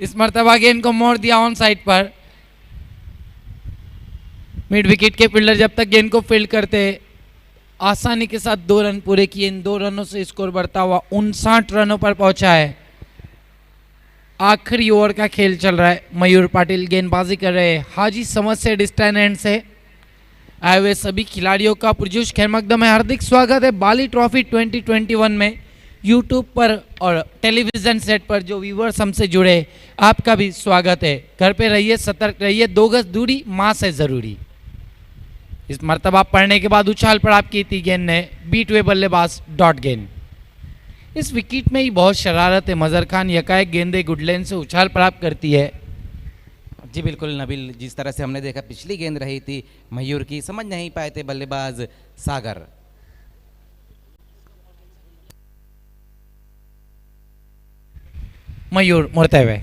इस मर्तबा गेंद को मोड़ दिया ऑन साइड पर। मिड विकेट के फील्डर जब तक गेंद को फील्ड करते आसानी के साथ 2 रन पूरे किए। इन 2 रनों से स्कोर बढ़ता हुआ 59 रनों पर पहुंचा है। आखिरी ओवर का खेल चल रहा है। मयूर पाटिल गेंदबाजी कर रहे हैं हाजी समझ से डिस्टेंस एंड से। आए हुए सभी खिलाड़ियों का पुरजोश खैर मकदम है, हार्दिक स्वागत है बाली ट्रॉफी 2021 में। यूट्यूब पर और टेलीविजन सेट पर जो व्यूवर्स हमसे जुड़े आपका भी स्वागत है। घर पे रहिए, सतर्क रहिए, 2 गज दूरी मास्क है जरूरी। इस मर्तबा पढ़ने के बाद उछाल पड़ाप की थी गेंद ने, बीट वे बल्लेबाज डॉट गेंद। इस विकेट में ही बहुत शरारत है। मजहर खान यकायक गेंदे गुडलैंड से उछाल पड़ाप करती है। जी बिल्कुल नबील, जिस तरह से हमने देखा पिछली गेंद रही थी मयूर की, समझ नहीं पाए थे बल्लेबाज सागर। मयूर मुड़ते हुए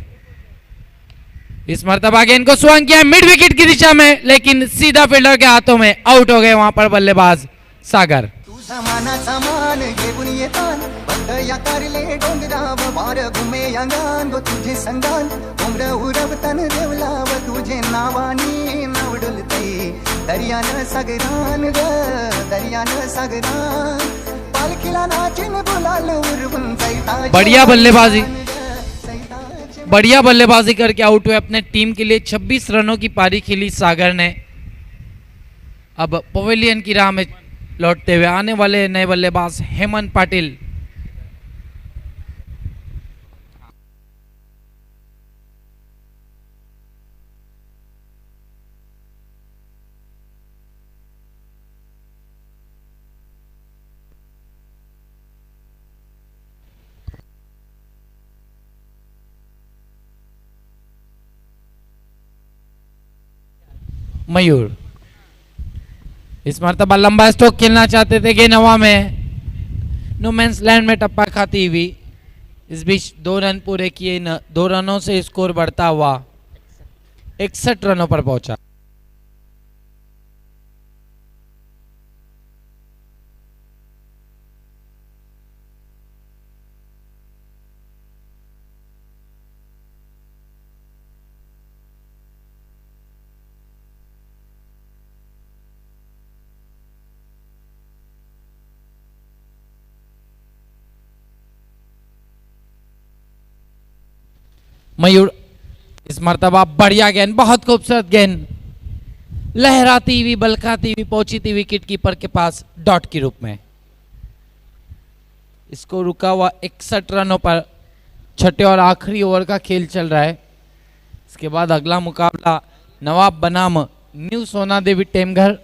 इस मर्तबा गेंद को स्वंग किया मिड विकेट की दिशा में, लेकिन सीधा फील्डर के हाथों में आउट हो गए वहां पर बल्लेबाज सागर। तुझा माना सामान घेऊन येतान बंद या कारले डोंगराव वार घुमे अंगान गो तुझे संगान उमर उरवतन देवलाव तुझे नावानी नवडुलते दर्यान सागरान ग दर्यान सागरान पालखीला नाचिन बुलाल उरवून सैता बढ़िया बल्लेबाजी, बढ़िया बल्लेबाजी करके आउट हुए। अपने टीम के लिए 26 रनों की पारी खेली सागर ने। अब पवेलियन की राह में लौटते हुए आने वाले नए बल्लेबाज हेमंत पाटिल। मयूर इस मर्तबा लंबा स्ट्रोक खेलना चाहते थे, गेंद हवा में नो मैंस लैंड में टप्पा खाती हुई। इस बीच 2 रन पूरे किए, 2 रनों से स्कोर बढ़ता हुआ 61 रनों पर पहुंचा। मयूर इस मर्तबा बढ़िया गेंद, बहुत खूबसूरत गेंद, लहराती हुई बलकाती हुई पहुंची थी विकेट कीपर के पास डॉट के रूप में। इसको रुका हुआ 61 रनों पर छठे और आखिरी ओवर का खेल चल रहा है। इसके बाद अगला मुकाबला नवाब बनाम न्यू सोना देवी टेमघर।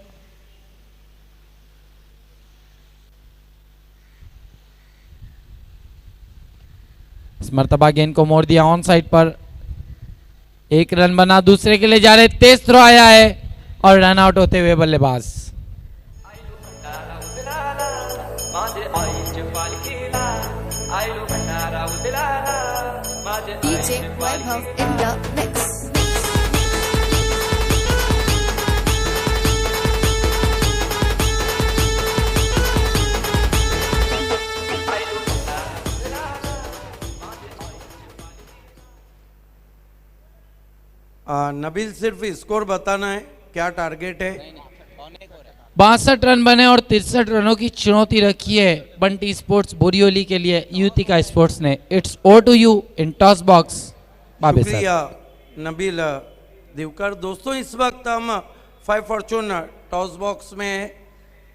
इस मर्तबा गेंद को मोड़ दिया ऑन साइड पर, 1 रन बना, दूसरे के लिए जा रहे, तेज थ्रो आया है और रन आउट होते हुए बल्लेबाज। DJ Vaibhav in the mix. Nabeel सिर्फ स्कोर बताना है, क्या टारगेट है? 62 रन बने और 63 रनों की चुनौती रखी है बंटी स्पोर्ट्स बोरियोली के लिए युतिका स्पोर्ट्स ने। It's over to you in toss box. बाबे सर। शुक्रिया नबील दिवकर। दोस्तों इस वक्त हम 5 फॉर्चून टॉस बॉक्स में हैं।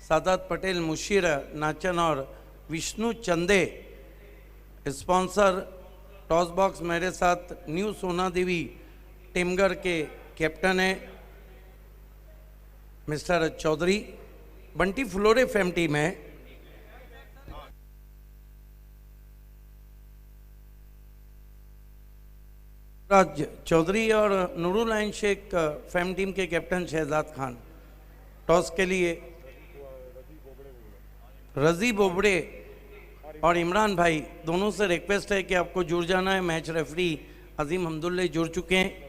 सादात पटेल, मुशीर नाचन और विष्णु चंदे स्पॉन्सर टॉस बॉक्स। मेरे साथ न्यू सोना देवी टेमघर के कैप्टन है mister Chaudhary. Bunty फ्लोरे fame team है। राज चौधरी और नूरुल आइन शेख फेम टीम के कैप्टन शहजाद खान। टॉस के लिए रजी बोबड़े और इमरान भाई दोनों से रिक्वेस्ट है कि आपको जुड़ जाना है। मैच रेफरी अजीम हमदुल्ले जुड़ चुके हैं।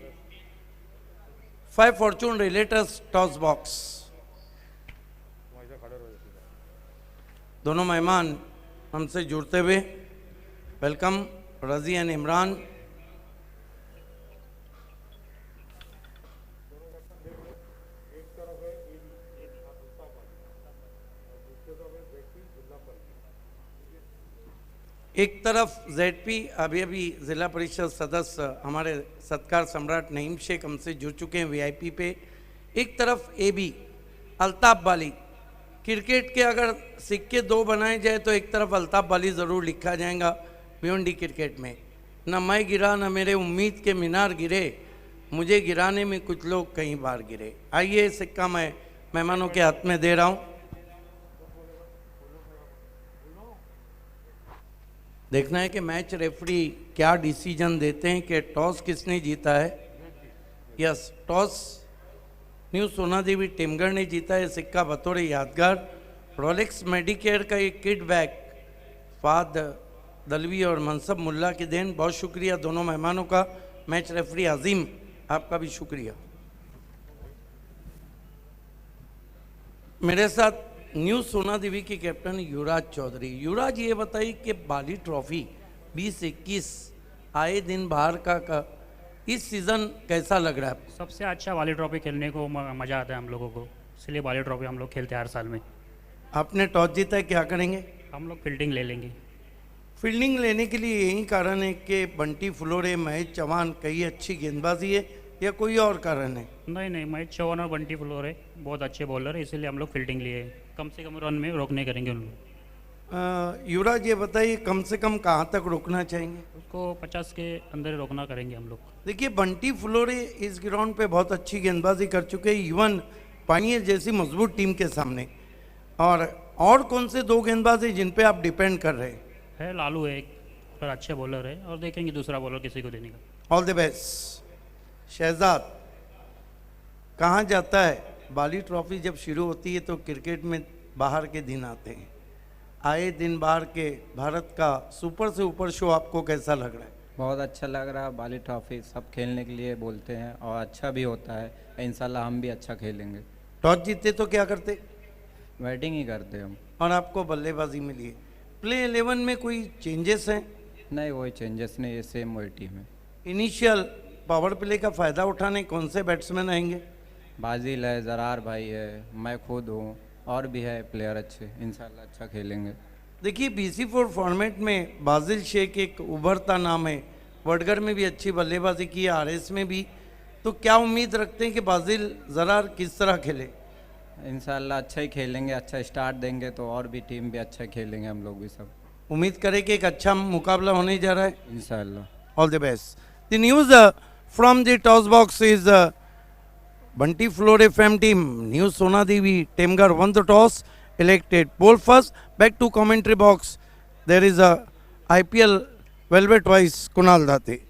5 फॉर्चून रिलेटर्स टॉस बॉक्स। दोनों मेहमान हमसे जुड़ते हुए वेलकम रजी एंड इमरान। एक तरफ जेडपी अभी ज़िला परिषद सदस्य हमारे सत्कार सम्राट नईम शेख हमसे जुड़ चुके हैं वीआईपी पे। एक तरफ एबी अल्ताफ बाली। क्रिकेट के अगर सिक्के 2 बनाए जाए तो एक तरफ अल्ताफ बाली ज़रूर लिखा जाएगा भिवंडी क्रिकेट में। न मैं गिरा न मेरे उम्मीद के मीनार गिरे, मुझे गिराने में कुछ लोग कई बार गिरे। आइए सिक्का मैं मेहमानों के हाथ में दे रहा हूँ। देखना है कि मैच रेफरी क्या डिसीजन देते हैं कि टॉस किसने जीता है। यस, टॉस न्यू सोना देवी टेमघर ने जीता है। सिक्का बतौर यादगार रोलेक्स मेडिकेयर का एक किट बैग फाद दलवी और मनसब मुल्ला की देन। बहुत शुक्रिया दोनों मेहमानों का। मैच रेफरी अजीम आपका भी शुक्रिया। मेरे साथ न्यू सोना देवी के कैप्टन युवराज चौधरी। युवराज, ये बताइए कि बाली ट्रॉफी 2021 आए दिन बाहर का इस सीज़न कैसा लग रहा है? सबसे अच्छा वाली ट्रॉफी खेलने को मज़ा आता है हम लोगों को, इसलिए वाली ट्रॉफी हम लोग खेलते हैं हर साल में। आपने टॉस जीता है, क्या करेंगे? हम लोग फील्डिंग ले लेंगे। फील्डिंग लेने के लिए यही कारण है कि बंटी फ्लोरे, महेश चौहान कई अच्छी गेंदबाजी है या कोई और कारण है? नहीं, महेश चौहान और बंटी फ्लोरे बहुत अच्छे बॉलर है, इसीलिए हम लोग फील्डिंग लिए। कम से कम रन में रोकने करेंगे उन लोग। युवराज, ये बताइए कम से कम कहाँ तक रोकना चाहेंगे? उसको 50 के अंदर रोकना करेंगे हम लोग। देखिए, बंटी फ्लोरे इस ग्राउंड पे बहुत अच्छी गेंदबाजी कर चुके हैं, इवन पानियर जैसी मजबूत टीम के सामने। और कौन से दो गेंदबाज हैं जिन पे आप डिपेंड कर रहे हैं? है लालू है एक, पर अच्छे बॉलर है, और देखेंगे दूसरा बॉलर किसी को देने का। All the best. शहजाद, कहाँ जाता है? बाली ट्रॉफी जब शुरू होती है तो क्रिकेट में बाहर के दिन आते हैं। आए दिन बाहर के भारत का सुपर से ऊपर शो आपको कैसा लग रहा है? बहुत अच्छा लग रहा है। बाली ट्रॉफी सब खेलने के लिए बोलते हैं और अच्छा भी होता है। इंशाल्लाह हम भी अच्छा खेलेंगे। टॉस जीते तो क्या करते? बैटिंग ही करते हम। और आपको बल्लेबाजी मिली है। प्ले 11 में कोई चेंजेस हैं? नहीं, वही चेंजेस नहीं, ये सेम वही टीम है। इनिशियल पावर प्ले का फ़ायदा उठाने कौन से बैट्समैन आएंगे? बाजिल है, जरार भाई है, मैं खुद हूँ, और भी है प्लेयर अच्छे। इंशाल्लाह अच्छा खेलेंगे। देखिए, BC4 फॉर्मेट में बाजिल शेख एक उभरता नाम है। वडगर में भी अच्छी बल्लेबाजी की है, RS में भी। तो क्या उम्मीद रखते हैं कि बाजिल जरार किस तरह खेले? इंशाल्लाह अच्छा ही खेलेंगे। अच्छा स्टार्ट देंगे तो और भी टीम भी अच्छा खेलेंगे, हम लोग भी सब उम्मीद करें कि एक अच्छा मुकाबला होने जा रहा है। इंशाल्लाह। All the best. The news from the toss box is Bunty Flore FM team, New Sona Devi, Temgar won the toss, elected ball first. Back to commentary box. There is a IPL velvet vice Kunal Date.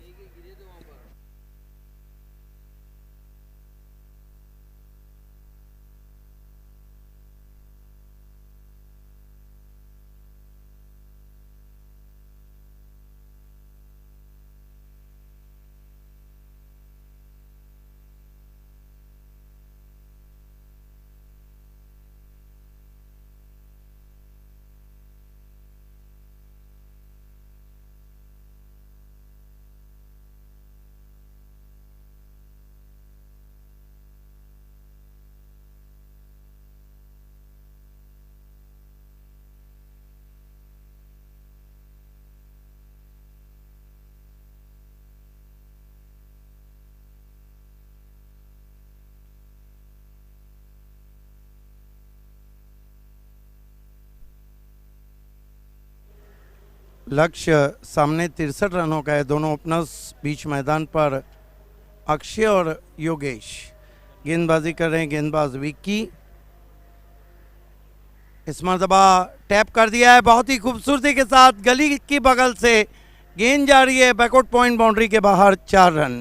लक्ष्य सामने 63 रनों का है। दोनों openers बीच मैदान पर अक्षय और योगेश गेंदबाजी कर रहे हैं। गेंदबाज विक्की इस मरतबा टैप कर दिया है बहुत ही खूबसूरती के साथ। गली की बगल से गेंद जा रही है बैकआउट पॉइंट बाउंड्री के बाहर। 4 रन।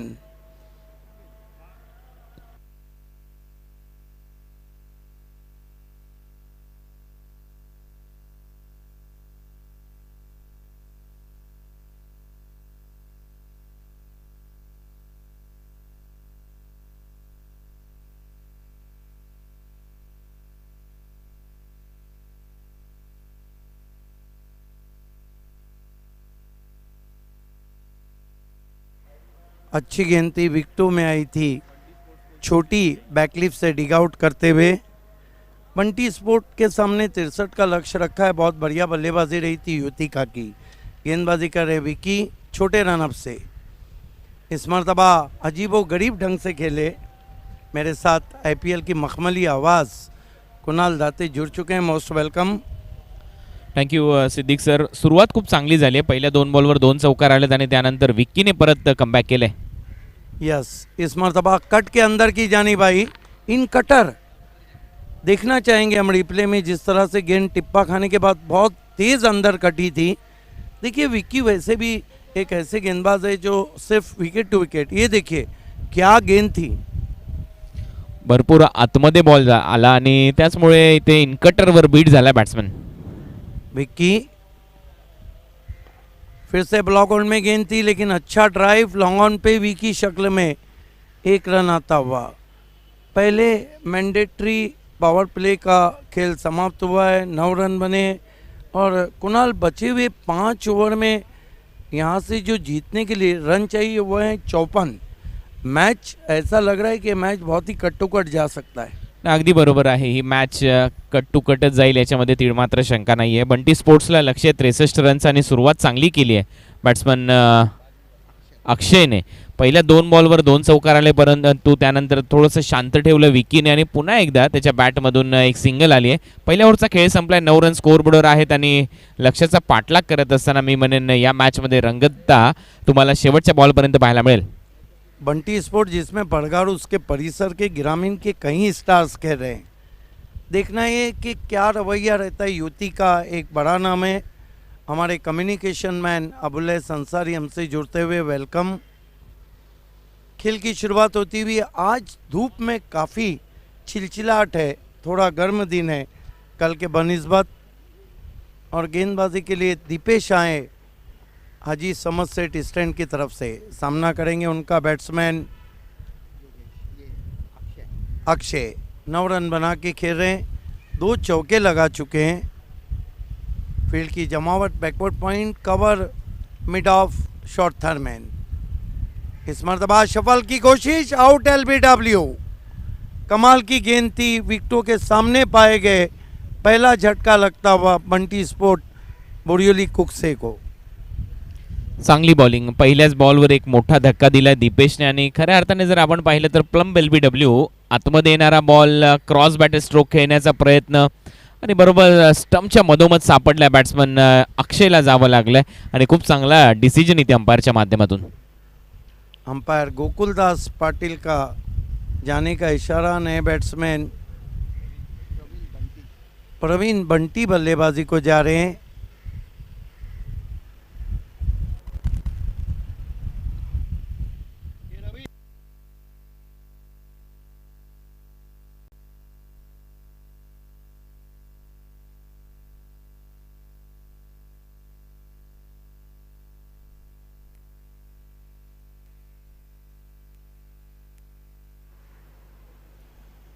अच्छी गेंद थी, विकेटों में आई थी, छोटी बैकलिफ से डिग आउट करते हुए। बंटी स्पोर्ट के सामने 63 का लक्ष्य रखा है। बहुत बढ़िया बल्लेबाजी रही थी युतिका की। गेंदबाजी कर रहे विकी छोटे रनअप से। इस मरतबा अजीबो गरीब ढंग से खेले। मेरे साथ IPL की मखमली आवाज़ कुणाल दाते जुड़ चुके हैं। Most welcome. Thank you Siddique sir. सुरुवात खूप चांगली झाली आहे. पहिल्या 2 बॉलवर 2 चौकार आलेत आणि त्यानंतर विक्कीने परत कमबॅक केले. यस, इस मरतबा कट के अंदर की जानी भाई इन कटर देखना चाहेंगे हम रिप्ले में। जिस तरह से गेंद टिप्पा खाने के बाद बहुत तेज अंदर कटी थी। देखिए, विक्की वैसे भी एक ऐसे गेंदबाज है जो सिर्फ विकेट टू विकेट। ये देखिए क्या गेंद थी, भरपूर आतमध्ये बॉल आला आणि त्याचमुळे इथे इनकटरवर बीट झाला बॅट्समॅन. विक्की फिर से ब्लॉक आउट में गेंद थी, लेकिन अच्छा ड्राइव लॉन्ग ऑन पे वी की शक्ल में 1 रन आता हुआ। पहले मैंडेटरी पावर प्ले का खेल समाप्त हुआ है, 9 रन बने और कुणाल बचे हुए 5 ओवर में यहाँ से जो जीतने के लिए रन चाहिए वो है 54। मैच ऐसा लग रहा है कि मैच बहुत ही कट जा सकता है। अगदी बरोबर आहे, ही मॅच कट टू कटच जाईल याच्यामध्ये तीळमात्र शंका नाही आहे. बंटी स्पोर्ट्सला लक्ष्य 63 रन्स आणि सुरुवात चांगली केली आहे बॅट्समन अक्षयने. पहिल्या 2 बॉलवर 2 चौकार आले, परंतु त्यानंतर थोडंसं शांत ठेवलं विकीने आणि पुन्हा एकदा त्याच्या बॅटमधून एक सिंगल आली आहे. पहिल्या ओव्हरचा खेळ संपलाय, 9 रन स्कोअरबोर्डवर आहेत आणि लक्ष्याचा पाठलाग करत असताना मी म्हणेन या मॅचमध्ये रंगतता तुम्हाला शेवटच्या बॉलपर्यंत पाहायला मिळेल. बंटी स्पोर्ट जिसमें बड़गाड़ उसके परिसर के ग्रामीण के कई स्टार्स कह रहे हैं। देखना ये कि क्या रवैया रहता है युति का। एक बड़ा नाम है, हमारे कम्युनिकेशन मैन अबुल्लैस अंसारी हमसे जुड़ते हुए वेलकम। खेल की शुरुआत होती हुई आज धूप में काफ़ी चिलचिलाहट है, थोड़ा गर्म दिन है कल के बनिस्बत। और गेंदबाजी के लिए दीपेश आए हाजी समझ सेट स्टैंड की तरफ से, सामना करेंगे उनका बैट्समैन अक्षय। 9 रन बना के खेल रहे हैं, 2 चौके लगा चुके हैं। फील्ड की जमावट, backward point, cover, mid of, short third man. इस मरतबा शफल की कोशिश, आउट LBW। कमाल की गेंद थी, विकेटों के सामने पाए गए। पहला झटका लगता हुआ बंटी स्पोर्ट बोरियोली कुकसे को। चांगली बॉलिंग, पहिल्याच बॉलवर एक मोठा धक्का दिलाय दीपेशने आणि खऱ्या अर्थाने जर आपण पाहिलं तर प्लम्ब LBW आतमध्ये येणारा बॉल, क्रॉस बॅट स्ट्रोक खेळण्याचा प्रयत्न आणि बरोबर स्टंपच्या मधोमध सापडल्या बॅट्समन अक्षयला जावं लागलंय आणि खूप चांगला डिसिजन इथे अंपायरच्या माध्यमातून। अंपायर गोकुलदास पाटिल का जाने का इशारा, नए बैट्समैन प्रवीण बंटी बल्लेबाजी को जा रहे हैं।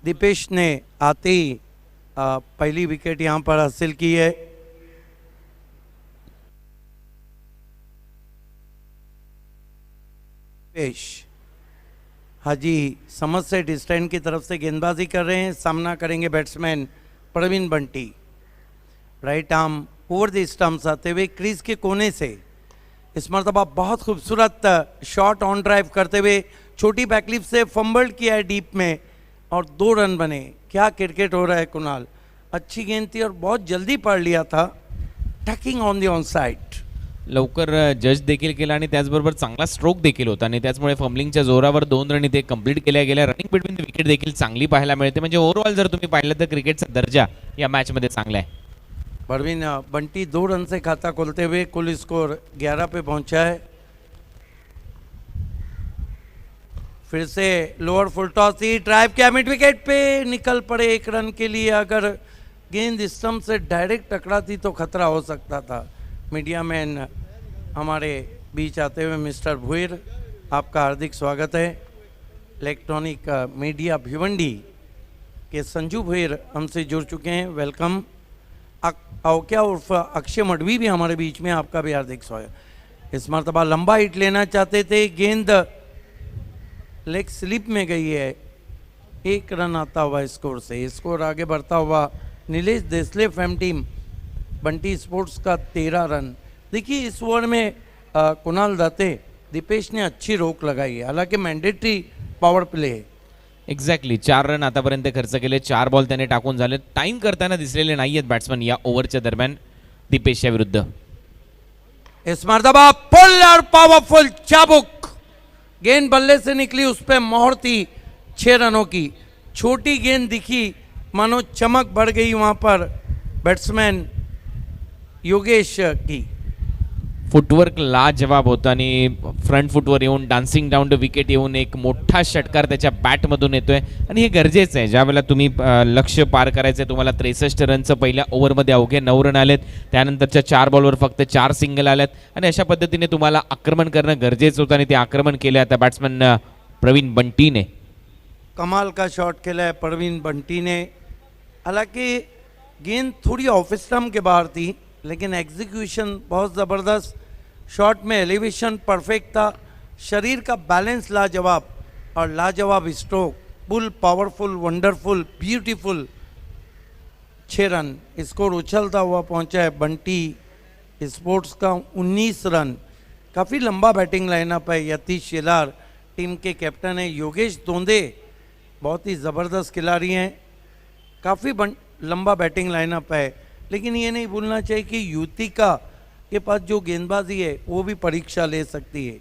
दीपेश ने आते ही पहली विकेट यहाँ पर हासिल की है। दीपेश हाजी समझ सेट स्टैंड की तरफ से गेंदबाजी कर रहे हैं, सामना करेंगे batsman Praveen Bunty. Right arm over the stumps आते हुए क्रीज के कोने से इस मरतबा बहुत खूबसूरत शॉट ऑन ड्राइव करते हुए छोटी बैकलिप से फंबल्ड किया है डीप में और 2 रन बने। क्या क्रिकेट हो रहा है कुणाल, अच्छी गेंद थी और बहुत जल्दी पढ़ लिया था, talking on the on side. लवकर जज देखील केला आणि त्याचबरोबर चांगला स्ट्रोक देखील होता आणि त्याचमुळे फंबलिंगच्या जोरावर 2 रन इथे कंप्लीट केल्या गेल्या। रनिंग बिटवीन द विकेट देखील चांगली पाहायला मिळते, म्हणजे ओव्हरऑल जर तुम्ही पाहिलं तर क्रिकेटचा दर्जा या मॅचमध्ये चांगला आहे। परवीन बंटी 2 रन से खाता खोलते हुए कुल स्कोर 11 पे पहुंचा है। फिर से लोअर फुल टॉस ही ड्राइव किया, मिड विकेट पे निकल पड़े 1 रन के लिए। अगर गेंद स्टंप से डायरेक्ट टकराती तो खतरा हो सकता था। मीडिया मैन हमारे बीच आते हुए मिस्टर भुईर, आपका हार्दिक स्वागत है। इलेक्ट्रॉनिक मीडिया भिवंडी के संजू भुईर हमसे जुड़ चुके हैं, वेलकम। अवक्या उर्फ अक्षय मडवी भी हमारे बीच में, आपका भी हार्दिक स्वागत। इस मरतबा लंबा हिट लेना चाहते थे, गेंद लेग स्लिप में गई है। 1 रन आता हुआ स्कोर से, स्कोर आगे बढ़ता हुआ नीलेश देसले फैम टीम बंटी स्पोर्ट्स का 13 रन। देखिए इस ओवर में कुणाल दाते, दीपेश ने अच्छी रोक लगाई है, हालांकि मैंडेटरी पॉवर प्ले है। एक्झॅक्टली 4 रन आतापर्यंत खर्च केले, 4 बॉल त्याने टाकून झाले। टाइम करताना दिसलेले नाही आहेत बॅट्समन या ओव्हरच्या दरम्यान दीपेशच्या विरुद्ध। इस मरतबा पुल और पावरफुल चाबुक, गेंद बल्ले से निकली, उस पर मोहर थी 6 रनों की। छोटी गेंद दिखी, मानो चमक बढ़ गई वहां पर बैट्समैन योगेश की। फुटवर्क लाजवाब होता आणि फ्रंट फुटवर येऊन डान्सिंग डाऊन द विकेट येऊन एक मोठा षटकार त्याच्या बॅटमधून येतोय आणि हे गरजेचं आहे। ज्यावेळेला तुम्ही लक्ष्य पार करायचं आहे, तुम्हाला 63 रनचं पहिल्या ओव्हरमध्ये अवघे 9 रन आलेत, त्यानंतरच्या 4 बॉलवर फक्त 4 सिंगल आलेत आणि अशा पद्धतीने तुम्हाला आक्रमण करणं गरजेचं होतं आणि ते आक्रमण केलं आता बॅट्समन प्रवीण बंटी ने। कमाल का शॉट खेला है प्रवीण बंटी ने। हालांकि गेंद थोड़ी ऑफ स्टंप के बाहर थी, लेकिन एग्जीक्यूशन बहुत ज़बरदस्त। शॉट में एलिवेशन परफेक्ट था, शरीर का बैलेंस लाजवाब और लाजवाब stroke, full powerful, wonderful, beautiful. 6 run score उछलता हुआ पहुंचा है बंटी स्पोर्ट्स का। 19 रन, काफ़ी लंबा बैटिंग लाइनअप है। यतीश शेलार टीम के कैप्टन है। योगेश दोंदे बहुत ही ज़बरदस्त खिलाड़ी हैं। काफ़ी लंबा बैटिंग लाइनअप है, लेकिन ये नहीं भूलना चाहिए कि युतिका के पास जो गेंदबाजी है वो भी परीक्षा ले सकती है।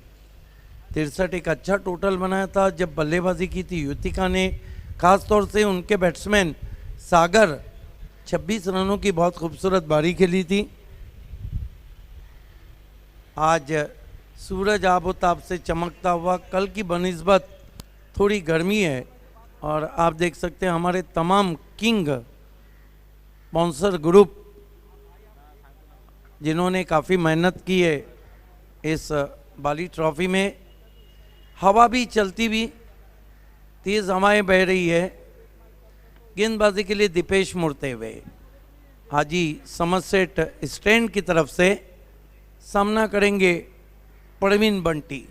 63 एक अच्छा टोटल बनाया था जब बल्लेबाजी की थी युतिका ने। खास तौर से उनके बैट्समैन सागर 26 रनों की बहुत खूबसूरत बारी खेली थी। आज सूरज आबोताब से चमकता हुआ, कल की बनिस्बत थोड़ी गर्मी है। और आप देख सकते हैं हमारे तमाम किंग स्पॉन्सर ग्रुप जिन्होंने काफ़ी मेहनत की है इस बाली ट्रॉफी में। हवा भी चलती भी, तेज़ हवाएं बह रही है। गेंदबाजी के लिए दीपेश मुड़ते हुए हाजी समरसेट स्टैंड की तरफ से सामना करेंगे प्रवीण बंटी।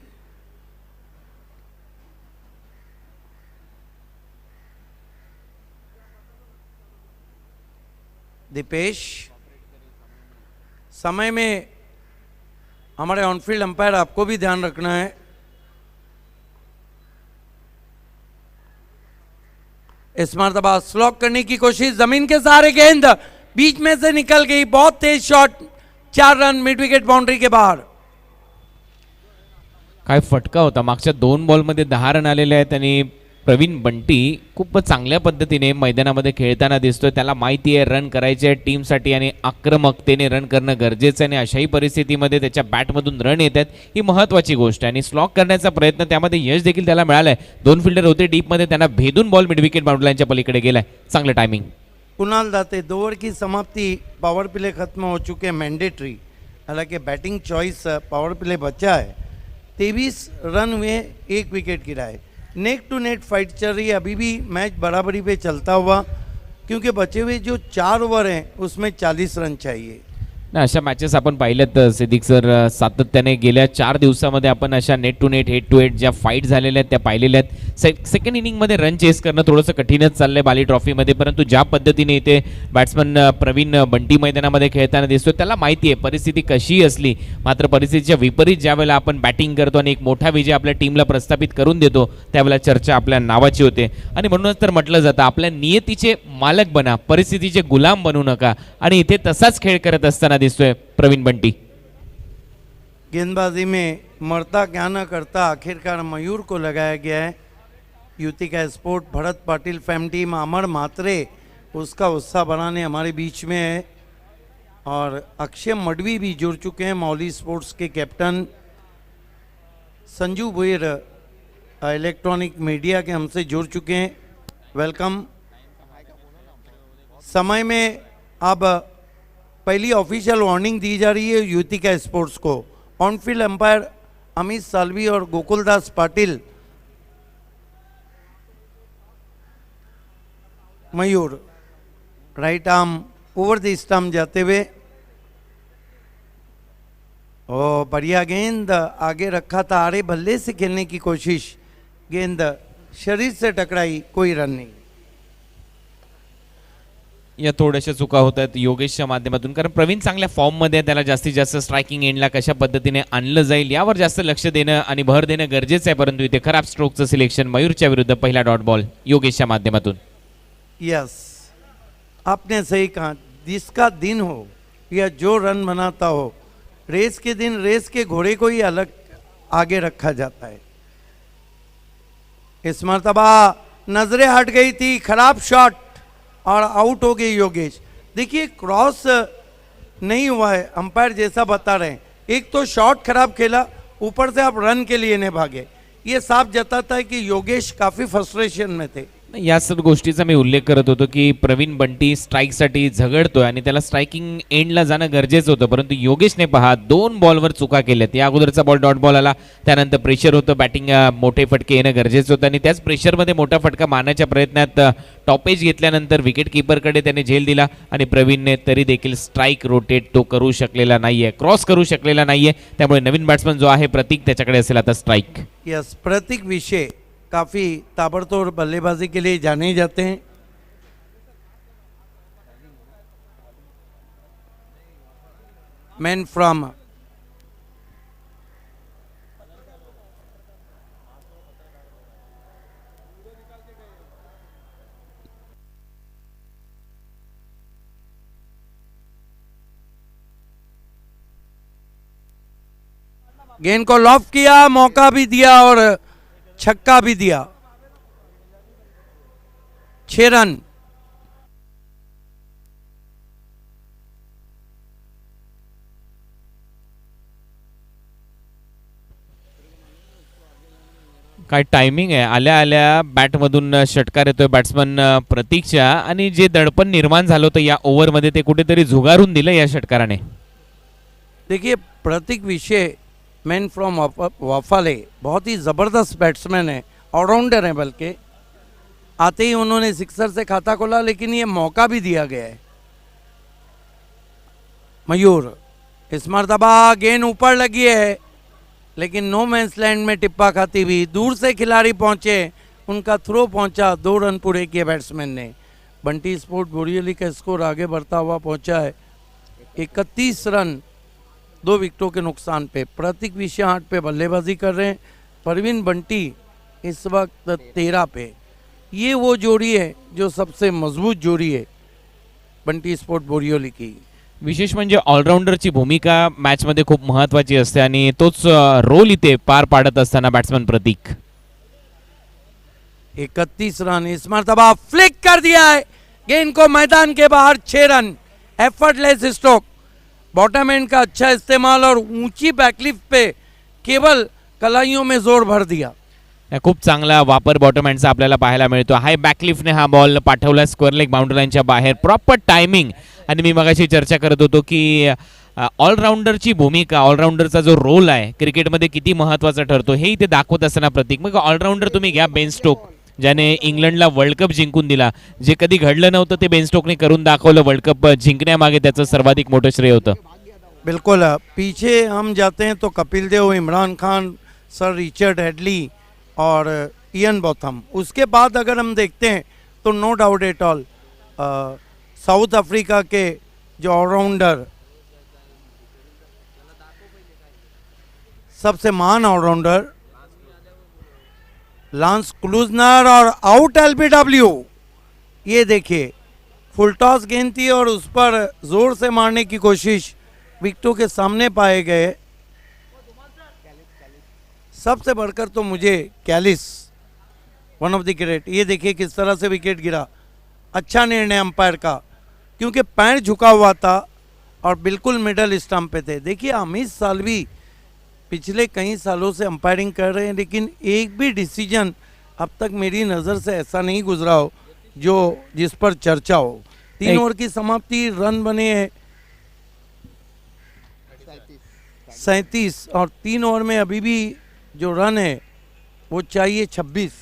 दीपेश, समय में हमारे ऑनफील्ड अंपायर आपको भी ध्यान रखना है। इस मरतबा स्लॉक करने की कोशिश, जमीन के सहारे गेंद बीच में से निकल गई। बहुत तेज shot, 4 run mid wicket boundary के बाहर। काय फटका होता, मागच्या 2 बॉलमध्ये 10 रन आलेले आहेत आणि प्रवीण बंटी खूप चांगल्या पद्धतीने मैदानामध्ये खेळताना दिसतोय। त्याला माहिती आहे रन करायचे आहे टीमसाठी आणि आक्रमकतेने रन करणं गरजेचं आहे आणि अशाही परिस्थितीमध्ये त्याच्या बॅटमधून रन येतात ही महत्त्वाची गोष्ट आहे आणि स्लॉक करण्याचा प्रयत्न, त्यामध्ये यश देखील त्याला मिळालंय। 2 फिल्डर होते डीपमध्ये, त्यांना भेदून बॉल मिड विकेट बाउंड्रीच्या पलीकडे गेलाय। चांगलं टायमिंग। कुणाल दाते, 2 ओवर की समाप्ति, पावर प्ले खत्म हो चुके हैं मैंडेटरी। हालांकि बैटिंग चॉइस पावर प्ले बचा है। 23 रन हुए, 1 विकेट गिरा है। नेक टू नेट फाइट चल रही है, अभी भी मैच बराबरी पे चलता हुआ, क्योंकि बचे हुए जो 4 ओवर हैं उसमें 40 रन चाहिए। ना अशा मॅचेस आपण पाहिल्यात सिद्दीक सर, सातत्याने गेल्या 4 दिवसामध्ये आपण अशा net to net, head to head ज्या फाईट झालेल्या आहेत त्या पाहिलेल्या आहेत। सेकंड इनिंगमध्ये रन चेस करणं थोडंसं कठीणच चाललंय बाली ट्रॉफीमध्ये, परंतु ज्या पद्धतीने इथे बॅट्समन प्रवीण बंटी मैदानामध्ये खेळताना दिसतो, त्याला माहिती आहे परिस्थिती कशी असली, मात्र परिस्थितीच्या विपरीत ज्यावेळेला आपण बॅटिंग करतो आणि एक मोठा विजय आपल्या टीमला प्रस्थापित करून देतो त्यावेळेला चर्चा आपल्या नावाची होते। आणि म्हणूनच तर म्हटलं जातं आपल्या नियतीचे मालक बना, परिस्थितीचे गुलाम बनू नका, आणि इथे तसाच खेळ करत असताना दिसतोय प्रवीण बंटी। गेंदबाजी में मरता क्या न करता, आखिरकार मयूर को लगाया गया है। युतिका स्पोर्ट, भरत पाटिल फैम टीम, अमर मात्रे उसका उत्साह बढ़ाने हमारे बीच में है। और अक्षय मडवी भी जुड़ चुके हैं, मौली स्पोर्ट्स के captain. Sanju Bhuir electronic media के हमसे जुड़ चुके हैं, वेलकम। समय में अब पहली ऑफिशियल वार्निंग दी जा रही है युतिका स्पोर्ट्स को। ऑनफील्ड अंपायर अमित सालवी और Gokuldas Patil. Mayur right arm over the stump जाते हुए, ओ बढ़िया गेंद आगे रखा था, आड़े बल्ले से खेलने की कोशिश, गेंद शरीर से टकराई, कोई रन नहीं। या थोड्याशा चुका होत आहेत योगेशच्या माध्यमातून, कारण प्रवीण चांगल्या फॉर्ममध्ये, त्याला जास्तीत जास्त स्ट्रायकिंग एंडला कशा पद्धतीने आणलं जाईल यावर जास्त लक्ष देणं आणि भर देणं गरजेचं आहे। परंतु इथे खराब स्ट्रोकचं सिलेक्शन मयूरच्या विरुद्ध पहिला डॉट बॉल योगेशच्या माध्यमातून। यस, आपने सही कहा, जिसका दिन हो या जो रन बनाता हो, रेस के दिन रेस के घोड़े को ही अलग आगे रखा जाता है। इस मरतबा नजरें हट गई थी, खराब शॉट और आउट हो गए योगेश। देखिए क्रॉस नहीं हुआ है, अंपायर जैसा बता रहे हैं। एक तो शॉट खराब खेला, ऊपर से आप रन के लिए नहीं भागे। ये साफ जताता है कि योगेश काफ़ी फ्रस्ट्रेशन में थे। या सर्व गोष्टीचा मी उल्लेख करत होतो की प्रवीण बंटी स्ट्राईकसाठी झगडतोय आणि त्याला स्ट्रायकिंग एंडला जाणं गरजेचं होतं, परंतु योगेशने पहा 2 बॉलवर चुका केल्यात. या अगोदरचा बॉल डॉट बॉल आला, त्यानंतर प्रेशर होतं, बॅटिंग मोठे फटके येणं गरजेचं होतं आणि त्याच प्रेशरमध्ये मोठा फटका मारण्याच्या प्रयत्नात टॉपेज घेतल्यानंतर विकेट किपरकडे त्याने झेल दिला आणि प्रवीणने तरी देखील स्ट्राईक रोटेट तो करू शकलेला नाहीये, क्रॉस करू शकलेला नाहीये. त्यामुळे नवीन बॅट्समन जो आहे प्रतीक त्याच्याकडे असेल आता स्ट्राईक. यस, प्रतीक विषय काफ़ी ताबड़तोड़ बल्लेबाजी के लिए जाने जाते हैं. मैन फ्रॉम गेंद को लॉफ किया, मौका भी दिया और छक्का भी दिया. 6 रन. काय टायमिंग आहे, आल्या आल्या बॅटमधून षटकार येतोय बॅट्समन प्रतीकच्या आणि जे दडपण निर्माण झालं होतं या ओव्हरमध्ये ते कुठेतरी झुगारून दिलं या षटकाराने. देखिए प्रतीक विषय मैन फ्रॉम वाफाले बहुत ही ज़बरदस्त बैट्समैन है, ऑलराउंडर है, बल्कि आते ही उन्होंने सिक्सर से खाता खोला, लेकिन ये मौका भी दिया गया है. मयूर, इस मरतबा गेंद ऊपर लगी है, लेकिन नो मैंस लैंड में टिप्पा खाती हुई दूर से खिलाड़ी पहुंचे, उनका थ्रो पहुंचा, 2 रन पूरे किए बैट्समैन ने. बंटी स्पोर्ट बोरिवली का स्कोर आगे बढ़ता हुआ पहुंचा है 31 रन 2 विकेटों के नुकसान पे. प्रतीक विषय 8 पे बल्लेबाजी कर रहे हैं, प्रवीण बंटी इस वक्त 13 पे. ये वो जोड़ी है जो सबसे मजबूत जोड़ी है बंटी स्पोर्ट बोरिवली की. विशेष म्हणजे ऑलराऊंडरची भूमिका मॅचमध्ये खूप महत्त्वाची असते आणि तोच रोल इथे पार पाडत असताना बॅट्समन प्रतीक. 31 रन. इस मरतबा फ्लिक कर दिया है गेंद को मैदान के बाहर. 6 run. Effortless stroke, bottom and का अच्छा इस्तेमाल और ऊंची बैकलिफ्ट पे केवल कलाइयों में जोर भर दिया. खूप चांगला वापर बॉटम हँडचा आपल्याला पाहायला मिळतो. हाय बॅकलिफ्टने हा बॉल पाठवला स्क्वेअर लेग बाउंड्री लाईनच्या बाहेर. Proper timing. आणि मी मगाशी चर्चा करत होतो की ऑलराऊंडरची भूमिका, ऑलराऊंडरचा जो रोल आहे क्रिकेटमध्ये किती महत्त्वाचा ठरतो हे इथे दाखवत असताना प्रतीक. मग ऑलराऊंडर तुम्ही घ्या बेन स्टोक, ज्याने इंग्लंडला वर्ल्ड कप जिंकून दिला. जे कधी घडलं नव्हतं ते बेन स्टोकने करून दाखवलं. वर्ल्ड कप जिंकण्यामागे त्याचं सर्वाधिक मोठं श्रेय होतं. बिल्कुल. पीछे हम जाते हैं तो Kapil Dev, Imran Khan, sir Richard Hadlee और इयन बॉथम. उसके बाद अगर हम देखते हैं तो no doubt at all South Africa के जो ऑलराउंडर, सबसे महान ऑलराउंडर लांस क्लूजनर. और आउट एलबीडब्ल्यू. ये देखिए फुल टॉस गेंद थी और उस पर जोर से मारने की कोशिश विकेटों के सामने पाए गए. सबसे बढ़कर तो मुझे Kallis, one of the great. ये देखिए किस तरह से विकेट गिरा. अच्छा निर्णय अंपायर का, क्योंकि पैर झुका हुआ था और बिल्कुल मिडल स्टंप पे थे. देखिए अमित सालवी पिछले कई सालों से अंपायरिंग कर रहे हैं, लेकिन एक भी डिसीजन अब तक मेरी नज़र से ऐसा नहीं गुजरा हो जो जिस पर चर्चा हो. 3 ओवर की समाप्ति, रन बने हैं 37 और 3 ओवर में अभी भी जो रन है वो चाहिए 26.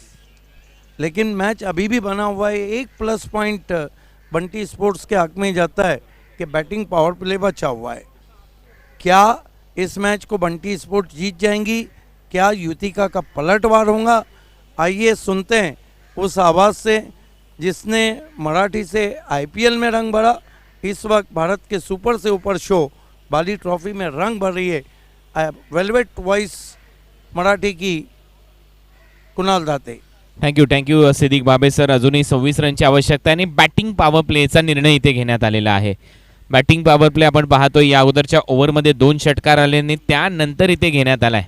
लेकिन मैच अभी भी बना हुआ है. एक प्लस पॉइंट बंटी स्पोर्ट्स के हक में जाता है कि बैटिंग पावर प्ले बचा हुआ है. क्या इस मैच को बंटी स्पोर्ट्स जीत जाएंगी? क्या युतिका का पलटवार होगा? आइए सुनते हैं उस आवाज़ से जिसने मराठी से आईपीएल में रंग भरा. इस वक्त भारत के सुपर से ऊपर शो बाली ट्रॉफी में रंग भर रही है वेलवेट वॉइस मराठी की कुणाल दाते. थँक्यू सिद्दीक बाबे सर. अजूनही 26 रनची आवश्यकता आहे आणि बॅटिंग पॉवर प्लेचा निर्णय इथे घेण्यात आलेला आहे. बॅटिंग पॉवर प्ले आपण पाहतो या अगोदरच्या ओव्हरमध्ये 2 षटकार आले आणि त्यानंतर इथे घेण्यात आलाय.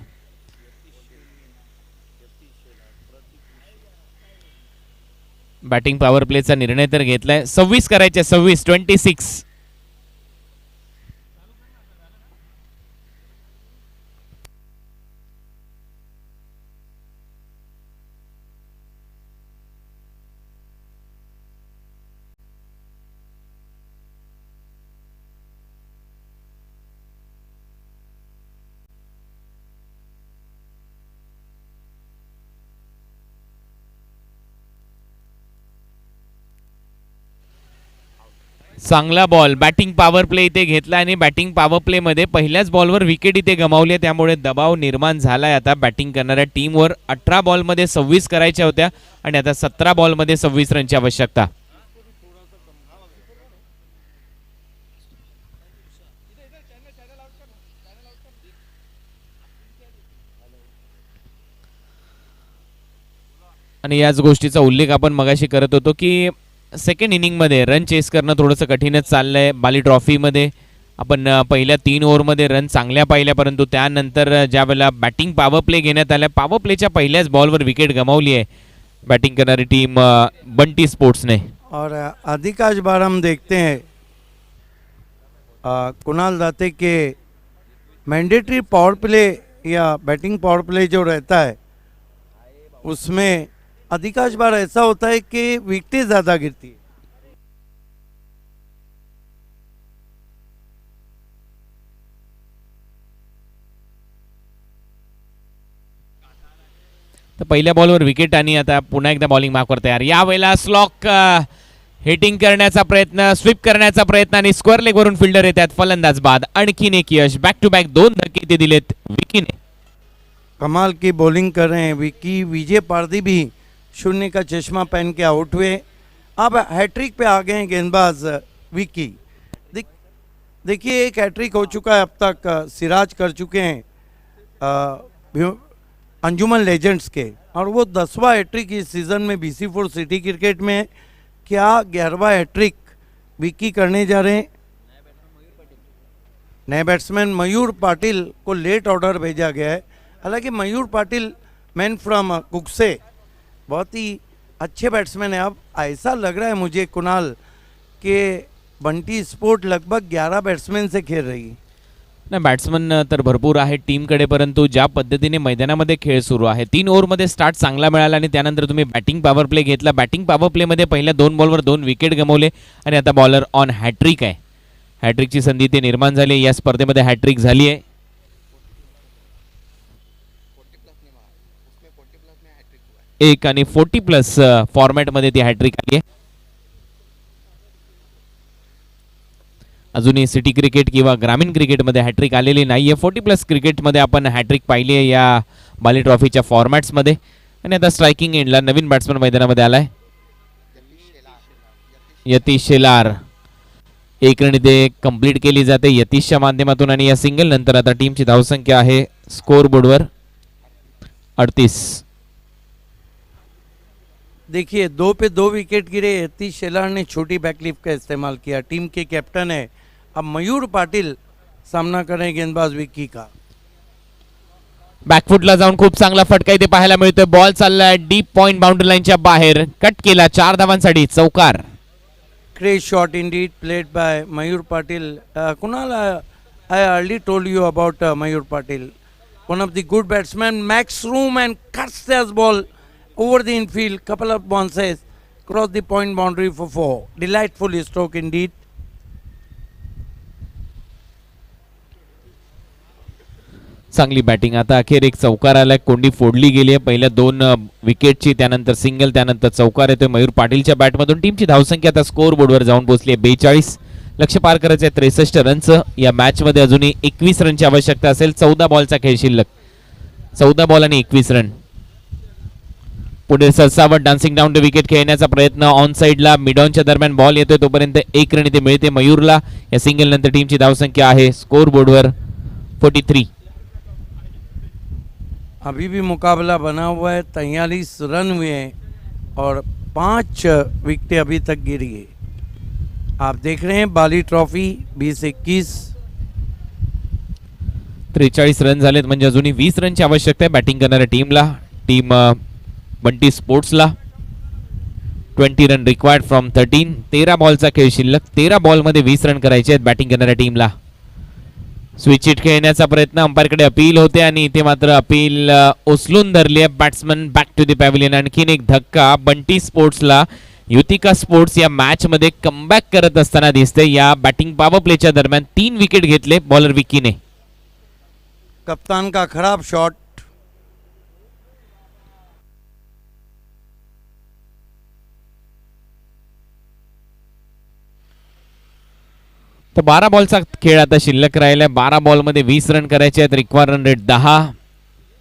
बॅटिंग पॉवर प्लेचा निर्णय तर घेतलाय. 26 करायचे, 26. चांगला बॉल, बॅटिंग पॉवर प्ले इथे घेतला आणि बॅटिंग पॉवर प्ले मध्ये पहिल्याच बॉलवर विकेट इथे गमावली आहे, त्यामुळे दबाव निर्माण झालाय आता बॅटिंग करणाऱ्या टीमवर. 18 बॉलमध्ये 26 करायच्या होत्या आणि आता 17 बॉलमध्ये 26 रनची आवश्यकता. आणि याच गोष्टीचा उल्लेख आपण मगाशी करत होतो की सेकंड इनिंगमध्ये रन चेस करणं थोडंसं कठीणच चाललंय. बाली ट्रॉफीमध्ये आपण पहिल्या 3 ओव्हरमध्ये रन चांगल्या पाहिल्या, परंतु त्यानंतर ज्या वेळेला बॅटिंग पॉवर प्ले घेण्यात आल्या, पॉवर प्लेच्या पहिल्याच बॉलवर विकेट गमावली आहे बैटिंग करणारी टीम बंटी स्पोर्ट्स ने. और अधिकांश बार हम देखते हैं कुणाल दाते के मैंडेटरी पावर प्ले या बैटिंग पावर प्ले जो रहता है उसमें अधिकांश बार ऐसा होता है कि विकेटें ज़्यादा गिरती है. तर पहिल्या बॉलवर विकेट आणि आता पुन्हा एकदा बॉलिंग मार्कवर तयार. यावेळेला स्लॉक हिटिंग करण्याचा प्रयत्न, स्वीप करण्याचा प्रयत्न आणि स्क्वेअर लेग वरून फिल्डर येतात. फलंदाज बाद, आणखीन एक यश. बॅक टू बॅक 2 धक्के ते दिलेत विकीने. कमाल की बॉलिंग कर रहे हैं विकी. विजय पारदी भी शून्य का चश्मा पहन के आउट हुए. अब हैट्रिक पे आ गए हैं गेंदबाज विकी. देखिए एक हैट्रिक हो चुका है अब तक, सिराज कर चुके हैं अंजुमन लेजेंड्स के, और वो 10वां हैट्रिक इस सीज़न में BC4 सिटी क्रिकेट में. क्या 11वां हैट्रिक विकी करने जा रहे हैं. नए बैट्समैन मयूर पाटिल को लेट ऑर्डर भेजा गया है. हालांकि मयूर पाटिल मैन फ्रॉम कुकसे बहुत ही अच्छे बैट्समैन है. अब ऐसा लग रहा है मुझे कुणाल कि बंटी स्पोर्ट लगभग 11 बैट्समैन से खेल रही है. नाही, बॅट्समन तर भरपूर आहेत टीमकडे, परंतु ज्या पद्धतीने मैदानामध्ये खेळ सुरू आहे, 3 ओव्हरमध्ये स्टार्ट चांगला मिळाला आणि त्यानंतर तुम्ही बॅटिंग पॉवर प्ले घेतला. बॅटिंग पॉवर प्लेमध्ये पहिल्या 2 बॉलवर 2 विकेट गमावले आणि आता बॉलर ऑन हॅट्रिक आहे. हॅट्रिकची संधी ते निर्माण झाली. या स्पर्धेमध्ये हॅट्रिक झाली आहे. एक आणि 40+ फॉर्मॅटमध्ये ती हॅट्रिक आली आहे. अजूनही सिटी क्रिकेट किंवा ग्रामीण क्रिकेटमध्ये हॅट्रिक आलेली नाही आहे. 40+ क्रिकेटमध्ये आपण हॅट्रिक पाहिली आहे या बाली ट्रॉफीच्या फॉर्मॅट्समध्ये. आणि आता स्ट्रायकिंग एंडला नवीन बॅट्समन मैदानामध्ये आलाय, यतीश शेलार. 1 रन इथे कंप्लीट केली जाते यतीशच्या माध्यमातून आणि या सिंगल नंतर आता टीमची धावसंख्या आहे स्कोअर बोर्डवर 38. देखिए 2 पे 2 विकेट गिरे. यतीश शेलार ने छोटी बैकलिप का इस्तेमाल किया. टीम के कैप्टन है. अब मयूर पाटिल सामना कर रहे हैं गेंदबाज विक्की का. बॅकफुटला जाऊन खूप चांगला फटका इथे पाहायला मिळतोय. बॉल चाललाय डीप पॉइंट बाउंड्री लाईनच्या बाहेर. कट केला 4 धावांसाठी चौकार. Great shot indeed played by Mayur Patil. Kunal, I already told you about Mayur Patil. One of the good batsmen, makes room and cuts this ball over the infield. Couple of bounces, cross the point boundary for 4. Delightful stroke indeed. चांगली batting. आता अखेर एक चौकार आलाय. कोंडी फोडली गेली आहे पहिल्या 2 विकेटची, त्यानंतर सिंगल, त्यानंतर चौकार येतोय मयूर पाटीलच्या बॅटमधून. टीमची धावसंख्या आता स्कोअर बोर्डवर जाऊन पोहोचली आहे 42. लक्ष्य पार करायचं आहे 63 रनचं. या मॅचमध्ये अजूनही 21 रनची आवश्यकता असेल. 14 बॉलचा खेळ शिल्लक. 14 बॉल आणि 21 रन. पुढे सरसावट डान्सिंग डाऊन टू विकेट खेळण्याचा प्रयत्न. ऑन साइडला मिड ऑनच्या दरम्यान बॉल येतोय तोपर्यंत 1 रन इथे मिळते मयूरला. या सिंगल नंतर टीमची धावसंख्या आहे स्कोअर बोर्डवर 43. अभी भी मुकाबला बना हुआ है. 43 रन हुए हैं और 5 विकेटें अभी तक गिरी है. आप देख रहे हैं बाली ट्रॉफी 2021. 43 रन झालेत म्हणजे अजूनही 20 रनची आवश्यकता आहे बॅटिंग करणाऱ्या टीमला. टीम बंटी स्पोर्ट्सला 20 रन रिक्वायर्ड फ्रॉम 13. 13 बॉलचा खेळ शिल्लक. 13 बॉलमध्ये 20 रन करायचे आहेत बॅटिंग करणाऱ्या टीमला. स्विच हिट खेळण्याचा प्रयत्न. अंपायरकडे अपील होते आणि इथे मात्र अपील उचलून धरली आहे batsman. Back to the pavilion. आणखीन एक धक्का. बंटी स्पोर्ट्सला युतिका स्पोर्ट्स या मॅच मध्ये कमबॅक करत असताना दिसते. या बॅटिंग पॉवर प्लेच्या दरम्यान 3 विकेट घेतले बॉलर विकीने. कप्तान का खराब शॉट. तर 12 बॉलचा खेळ आता शिल्लक राहिला. 12 बॉलमध्ये 20 रन करायचे आहेत. Require run rate 10.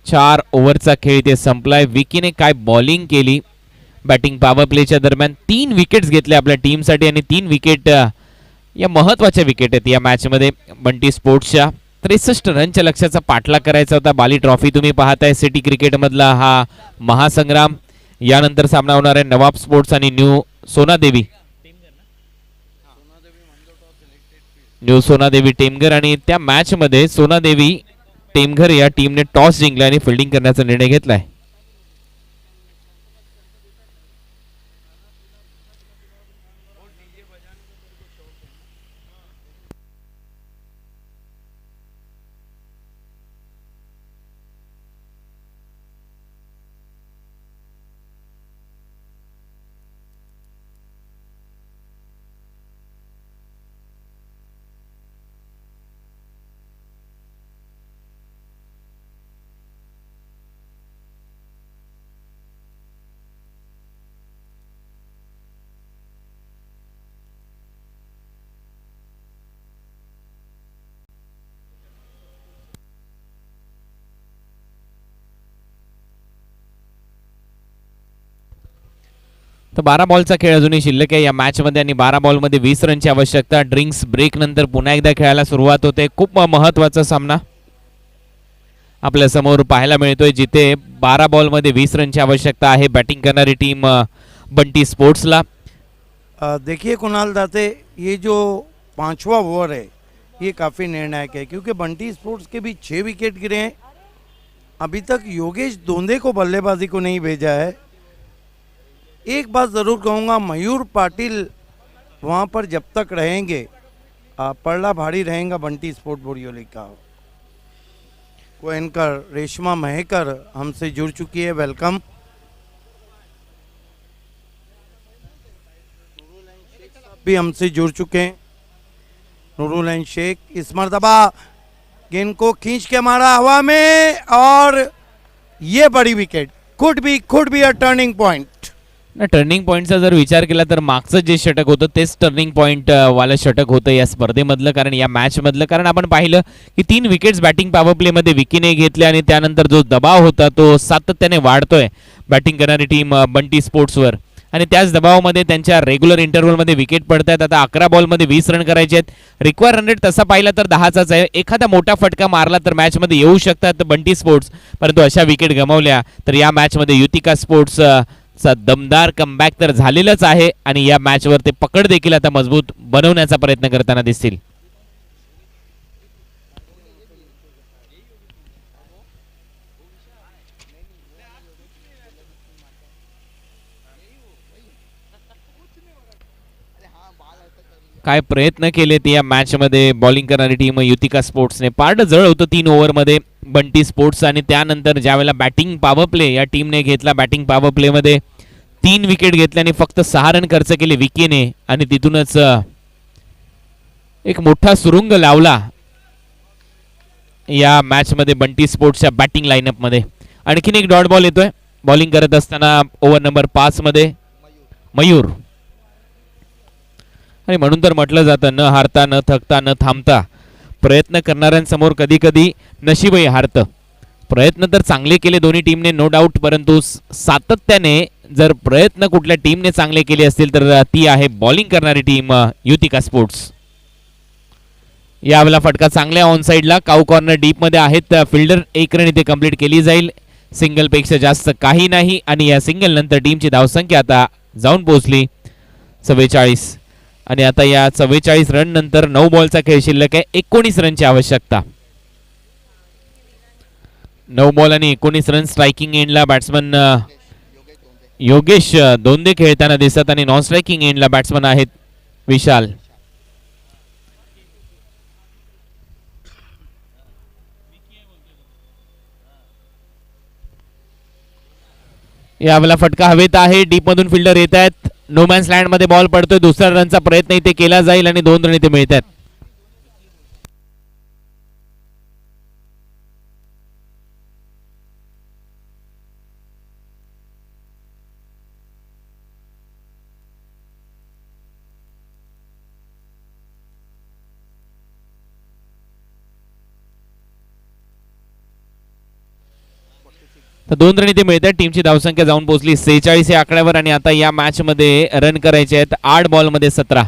4 ओव्हरचा खेळ इथे संपलाय. विकीने काय बॉलिंग केली बॅटिंग पॉवर प्लेच्या दरम्यान. 3 विकेट्स घेतल्या आपल्या टीमसाठी आणि 3 विकेट या महत्त्वाच्या विकेट आहेत या मॅचमध्ये बंटी स्पोर्ट्सच्या. 63 रनच्या लक्ष्याचा पाठलाग करायचा होता. बाली ट्रॉफी तुम्ही पाहताय. सिटी क्रिकेटमधला हा महासंग्राम. यानंतर सामना होणार आहे नवाब स्पोर्ट्स आणि न्यू सोनादेवी टेमघर. आणि त्या मॅचमध्ये सोनादेवी टेमघर या टीमने टॉस जिंकला आणि फिल्डिंग करण्याचा निर्णय घेतलाय. तर 12 बॉलचा खेळ अजूनही शिल्लक आहे या मॅचमध्ये आणि 12 बॉलमध्ये 20 रनची आवश्यकता. ड्रिंक्स ब्रेक नंतर पुन्हा एकदा खेळायला सुरुवात होते. खूप महत्त्वाचा सामना आपल्या समोर पाहायला मिळतोय जिथे 12 बॉलमध्ये 20 रनची आवश्यकता आहे बॅटिंग करणारी टीम बंटी स्पोर्ट्सला. देखिए कुणाल दाते, ये जो 5वां ओवर है ये काफ़ी निर्णायक है क्योंकि बंटी स्पोर्ट्स के भी 6 विकेट गिरे हैं. अभी तक योगेश दोंदे को बल्लेबाजी को नहीं भेजा है. एक बात ज़रूर कहूँगा, मयूर पाटिल वहाँ पर जब तक रहेंगे पड़ला भारी रहेगा बंटी स्पोर्ट बोरियोली का. को एंकर रेशमा महेकर हमसे जुड़ चुकी है, वेलकम. भी हमसे जुड़ चुके हैं नूरुल शेख. इस मरतबा गेंद को खींच के मारा हवा में और ये बड़ी wicket. Could be a turning point. Turning पॉईंटचा जर विचार केला तर मागचं जे षटक होतं तेच टर्निंग पॉईंट वालं षटक होतं या स्पर्धेमधलं. कारण या मॅचमधलं कारण आपण पाहिलं की 3 विकेट्स बॅटिंग पॉवर प्लेमध्ये विकीने घेतले आणि त्यानंतर जो दबाव होता तो सातत्याने वाढतोय बॅटिंग करणारी टीम बंटी स्पोर्ट्सवर. आणि त्याच दबावामध्ये त्यांच्या रेग्युलर इंटरव्हलमध्ये विकेट पडत आहेत. आता 11 बॉलमध्ये 20 रन करायचे आहेत. रिक्वायर रन रेट तसा पाहिला तर 10चाच आहे. एखादा मोठा फटका मारला तर मॅचमध्ये येऊ शकतात बंटी स्पोर्ट्स, परंतु अशा विकेट गमावल्या तर या मॅचमध्ये युतिका स्पोर्ट्स चा दमदार कमबॅक तर झालेलाच आहे आणि या मॅचवर ते पकड देखील आता मजबूत बनवण्याचा प्रयत्न करताना दिसतील. काय प्रयत्न केलेत या मॅचमध्ये बॉलिंग करणारी टीम युतिका स्पोर्ट्सने. पारड जळ होतं 3 ओव्हरमध्ये बंटी स्पोर्ट्स आणि त्यानंतर ज्यावेळेला बॅटिंग पॉवर प्ले या टीमने घेतला बॅटिंग पॉवर प्लेमध्ये 3 विकेट घेतले आणि फक्त 6 रन खर्च केले विकीने आणि तिथूनच एक मोठा सुरुंग लावला या मॅचमध्ये बंटी स्पोर्ट्सच्या बॅटिंग लाईनअपमध्ये. आणखीन एक डॉट बॉल येतोय बॉलिंग करत असताना ओव्हर नंबर 5 मध्ये मयूर. आणि म्हणून तर म्हटलं जातं न हारता न थकता न थांबता प्रयत्न करणाऱ्यांसमोर कधी कधी नशीबही हारतं. प्रयत्न तर चांगले केले दोन्ही टीमने नो डाऊट, परंतु सातत्याने जर प्रयत्न कुठल्या टीमने चांगले केले असतील तर ती आहे बॉलिंग करणारी टीम युतिका स्पोर्ट्स. यावेळेला फटका चांगल्या ऑन साईडला काऊ कॉर्नर डीप मध्ये आहेत. फिल्डर 1 रन इथे कंप्लीट केली जाईल. सिंगल पेक्षा जास्त काही नाही आणि या सिंगल नंतर टीमची धावसंख्या आता जाऊन पोहोचली 44 आणि आता या 44 रन नंतर 9 बॉलचा खेळ शिल्लक आहे. 19 रनची आवश्यकता. 9 बॉल आणि 19 रन. स्ट्रायकिंग एंडला बॅट्समन योगेश दोंदे खेळताना दिसत आणि नॉन स्ट्रायकिंग एंडला बॅट्समन आहेत विशाल. यावेळेला फटका हवेत आहे. डीप मधून फिल्डर येत आहेत. नो मॅन्स लँड मध्ये बॉल पडतोय. दुसऱ्या रनचा प्रयत्न इथे केला जाईल आणि 2 रन इथे मिळतात. तर 2 रन इथे मिळतात. टीमची धावसंख्या जाऊन पोहोचली 46 या आकड्यावर आणि आता या मॅच मध्ये रन करायचे आहेत 8 बॉल मध्ये 17.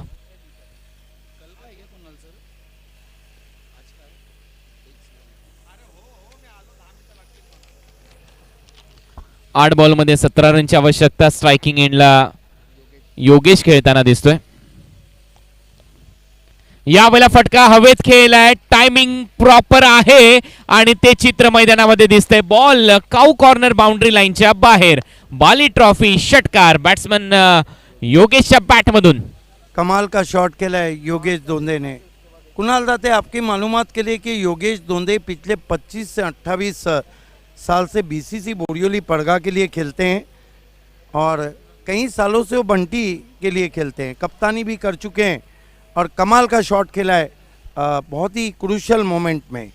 8 बॉल मध्ये 17 रनची आवश्यकता. स्ट्रायकिंग एंडला योगेश खेळताना दिसतोय. यावेळेला फटका हवेत खेळलाय. टायमिंग प्रॉपर आहे आणि ते चित्र मैदानामध्ये दिसतंय. बॉल काऊ कॉर्नर बाउंड्री लाईनच्या बाहेर. बाली ट्रॉफी षटकार बॅट्समन योगेशच्या बॅट मधून. कमाल का शॉट खेला है योगेश दोंदे ने. कुणाल दाते, आपकी मालूमात के लिए कि योगेश दोंदे पिछले 25 से 28 साल से बीसीसी बोरियोली पड़गा के लिए खेलते हैं और कई सालों से वो बंटी के लिए खेलते हैं. कप्तानी भी कर चुके हैं और कमाल का शॉट खेला है बहुत ही क्रुशियल मोमेंट में.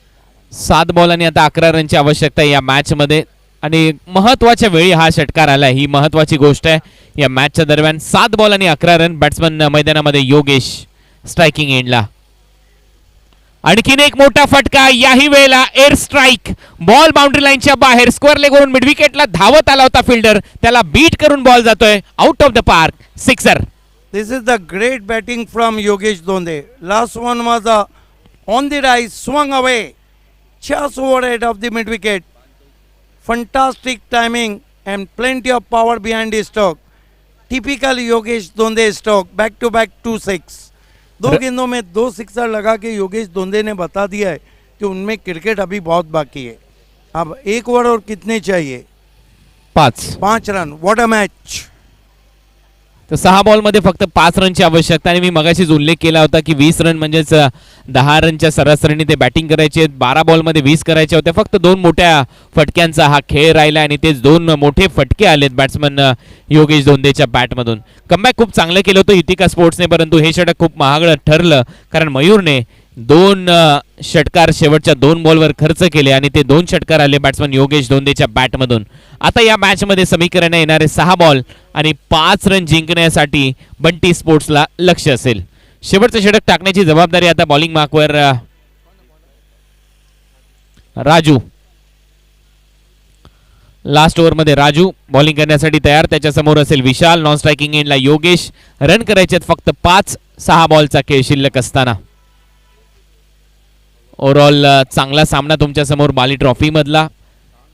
7 बॉल आणि आता 11 रनची आवश्यकता आहे या मॅच मध्ये आणि महत्वाच्या वेळी हा षटकार आला. ही महत्वाची गोष्ट आहे या मॅचच्या दरम्यान. 7 बॉल आणि 11 रन. बॅट्समन मैदानामध्ये योगेश स्ट्रायकिंग एंडला. आणखीन एक मोठा फटका. याही वेळेला एअर स्ट्राईक. बॉल बाउंड्री लाईनच्या बाहेर. स्क्वेअर लेग वरून मिड विकेटला धावत आला होता फिल्डर. त्याला बीट करून बॉल जातोय out of the park. Sixer. This is the great batting from Yogesh Donde. Last one was on the rise, swung away, just overhead of the mid wicket. Fantastic timing and plenty of power behind the stroke. Typical Yogesh Donde stroke. Back to back 2-6. 2 गेंदों में 2 sixer लगा के योगेश दोंदे ने बता दिया है कि उनमें क्रिकेट अभी बहुत बाकी है. अब 1 ओवर और कितने चाहिए? 5 रन. What a match. तर 6 बॉल मध्ये फक्त 5 रनची आवश्यकता. आणि मी मगाशीच उल्लेख केला होता की 20 रन म्हणजेच 10 रनच्या सरासरीने ते बॅटिंग करायचे. 12 बॉल मध्ये 20 करायचे होते. फक्त 2 मोठ्या फटक्यांचा हा खेळ राहिला आणि तेच 2 मोठे फटके आलेत बॅट्समन योगेश दोंदेच्या बॅटमधून. कमबॅक खूप चांगलं केलं होतं युतिका स्पोर्ट्सने, परंतु हे षटक खूप महागडं ठरलं कारण मयूरने 2 षटकार शेवटच्या 2 बॉलवर खर्च केले आणि ते 2 षटकार आले बॅट्समन योगेश दोंदेच्या बॅटमधून. आता या मॅचमध्ये समीकरण येणारे 6 बॉल आणि 5 रन जिंकण्यासाठी बंटी स्पोर्ट्सला लक्ष असेल. शेवटचं षटक टाकण्याची जबाबदारी आता बॉलिंग मार्कवर राजू. लास्ट ओव्हर मध्ये राजू बॉलिंग करण्यासाठी तयार. त्याच्या समोर असेल विशाल. नॉन स्ट्रायकिंग एंडला योगेश. रन करायचे फक्त 5. 6 बॉलचा खेळ शिल्लक असताना ओव्हरऑल चांगला सामना तुमच्या समोर बाली ट्रॉफी मधला,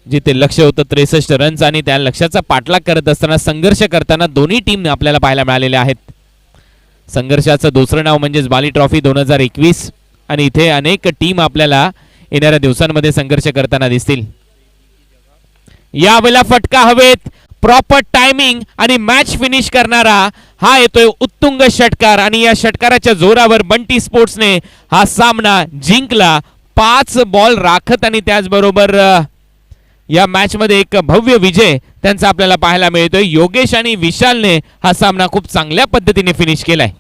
जिथे लक्ष होतं 63 रन्स आणि त्या लक्ष्याचा पाठलाग करत असताना संघर्ष करताना दोन्ही टीम आपल्याला पाहायला मिळालेल्या आहेत. संघर्षाचं दुसरं नाव म्हणजेच बाली ट्रॉफी 2021 आणि इथे अनेक टीम आपल्याला येणाऱ्या दिवसांमध्ये संघर्ष करताना दिसतील. यावेळेला फटका हवेत. प्रॉपर टायमिंग आणि मॅच फिनिश करणारा हा येतोय उत्तुंग षटकार आणि या षटकाराच्या जोरावर बंटी स्पोर्ट्सने हा सामना जिंकला. 5 बॉल राखत आणि त्याचबरोबर या मॅच मध्ये एक भव्य विजय त्यांचा आपल्याला पाहायला मिळतोय. योगेश आणि विशालने हा सामना खूप चांगल्या पद्धतीने फिनिश केलाय.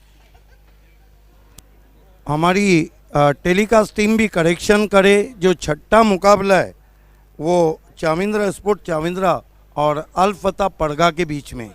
हमारी टेलीकास्ट टीम भी करेक्शन करे. जो छठा मुकाबला है वो चाविंद्रा स्पोर्ट चाविंद्रा और अल फतह पड़गा के बीच में.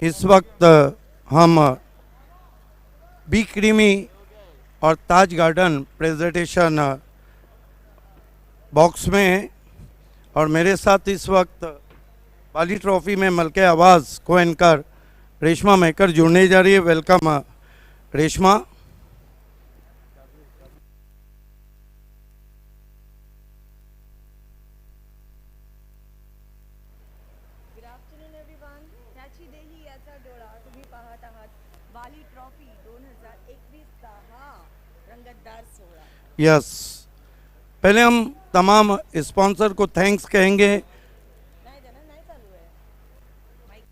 इस वक्त हम बी क्रीमी और ताज गार्डन प्रेजेंटेशन बॉक्स में हैं और मेरे साथ इस वक्त बाली ट्रॉफी में मलके आवाज़ को एंकर रेशमा मेकर जुड़ने जा रही है। Welcome Reshma. Good afternoon everyone. त्याची देही याचा डोळा तुम्ही पाहत आहात बाली ट्रॉफी 2021 चा हा रंगतदार सोहळा। यस, पहले हम तमाम स्पॉन्सर को थैंक्स कहेंगे। नाही देना, नाही चालू आहे माईक।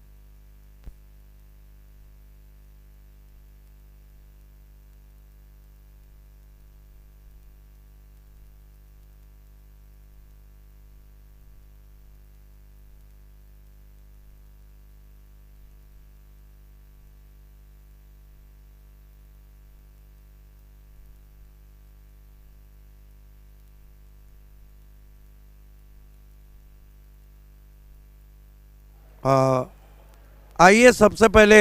आइए सबसे पहले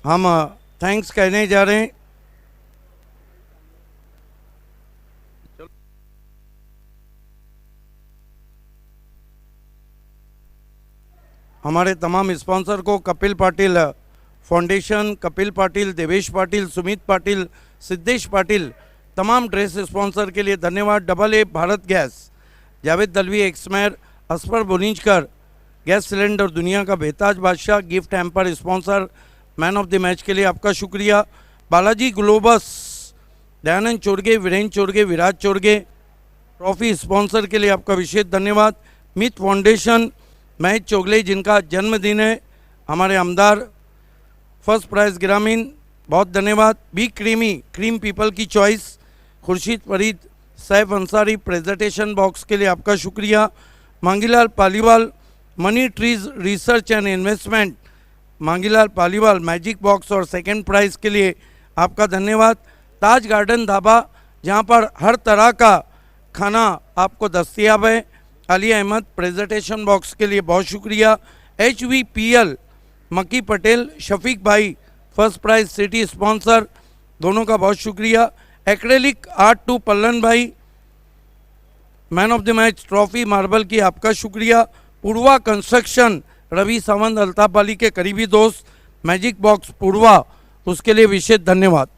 हम थैंक्स कहने जा रहे हैं। हमारे तमाम स्पॉन्सर को कपिल पाटिल फाउंडेशन, कपिल पाटिल, देवेश पाटिल, सुमित पाटिल, सिद्धेश पाटिल, तमाम ड्रेस स्पॉन्सर के लिए धन्यवाद। Double A Bharat gas, Javed Dalvi, एक्समैर, असफर बुनिजकर गैस सिलेंडर, दुनिया का बेताज बादशाह gift hamper sponsor, man of the match के लिए आपका शुक्रिया। Balaji Globus, Dayanand Chorge, Virendra Chorge, Viraj Chorge trophy sponsor के लिए आपका विशेष धन्यवाद। मित फाउंडेशन, महेश चोगले जिनका जन्मदिन है, हमारे आमदार फर्स्ट प्राइज ग्रामीण, बहुत धन्यवाद। बी क्रीमी, क्रीम पीपल की choice, Khurshid Farid, Saif Ansari presentation box के लिए आपका शुक्रिया। Mangilal Paliwal, money trees research and investment, Mangilal Paliwal magic box और सेकंड प्राइज़ के लिए आपका धन्यवाद। ताज गार्डन ढाबा, जहां पर हर तरह का खाना आपको दस्तयाब है, अली अहमद प्रेजेंटेशन बॉक्स के लिए बहुत शुक्रिया। HVPL मक्की पटेल, शफीक भाई फर्स्ट प्राइज सिटी स्पॉन्सर, दोनों का बहुत शुक्रिया। एक्रेलिक आर्ट टू पल्लन भाई, man of the match trophy marble की आपका शुक्रिया। पूर्वा कंस्ट्रक्शन, रवि सावंत अल्ताफ अली के करीबी दोस्त, मैजिक बॉक्स पूर्वा, उसके लिए विशेष धन्यवाद।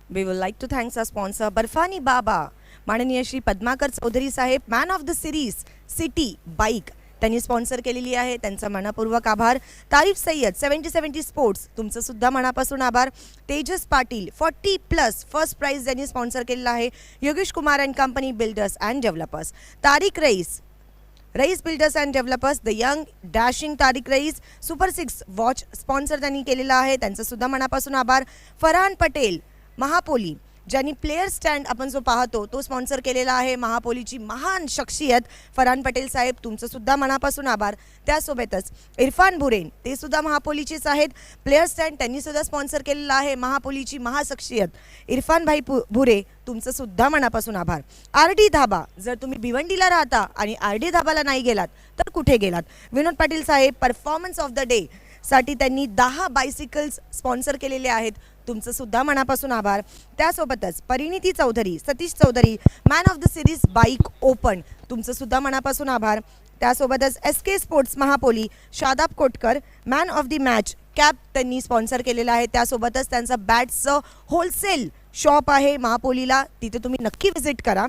We would like to thank our sponsor Barfani Baba, माननीय श्री पद्माकर चौधरी साहेब, man of the series city bike, त्यांनी स्पॉन्सर केलेली आहे, त्यांचा मनापूर्वक आभार। तारीफ सय्यद 7070 स्पोर्ट्स, तुमचं सुद्धा मनापासून आभार। तेजस पाटील 40+ फर्स्ट प्राइज यांनी स्पॉन्सर केलेला आहे। Yogesh Kumar and company builders and developers, Tariq Rais builders and developers, the young dashing Tariq Rais, super 6 watch sponsor त्यांनी केलेला आहे, त्यांचं सुद्धा मनापासून आभार। फरहान पटेल महापोली, ज्यांनी प्लेयर स्टँड आपण जो पाहतो तो स्पॉन्सर केलेला आहे, महापोलीची महान शख्सियत फरहान पटेल साहेब, तुमचं सुद्धा मनापासून आभार। त्यासोबतच इरफान भुरेन, ते सुद्धा महापोलीचेच आहेत, प्लेयर स्टँड त्यांनी सुद्धा स्पॉन्सर केलेला आहे, महापोलीची महाशख्सियत इरफान भाई भुरे, तुमचं सुद्धा मनापासून आभार। RD धाबा, जर तुम्ही भिवंडीला राहता आणि RD धाबाला नाही गेलात तर कुठे गेलात? विनोद पाटील साहेब परफॉर्मन्स ऑफ द डे साठी त्यांनी 10 बायसिकल्स स्पॉन्सर केलेले आहेत, तुमचं सुद्धा मनापासून आभार। त्यासोबतच Parineeti Chaudhari, Satish Chaudhari, man of the series bike open, तुमचं सुद्धा मनापासून आभार। त्यासोबतच SK sports Mahapoli, Shadab Kotkar, man of the match cap त्यांनी स्पॉन्सर केलेला आहे। त्यासोबतच त्यांचं बॅट्सचं होलसेल शॉप आहे महापोलीला, तिथे तुम्ही नक्की व्हिजिट करा।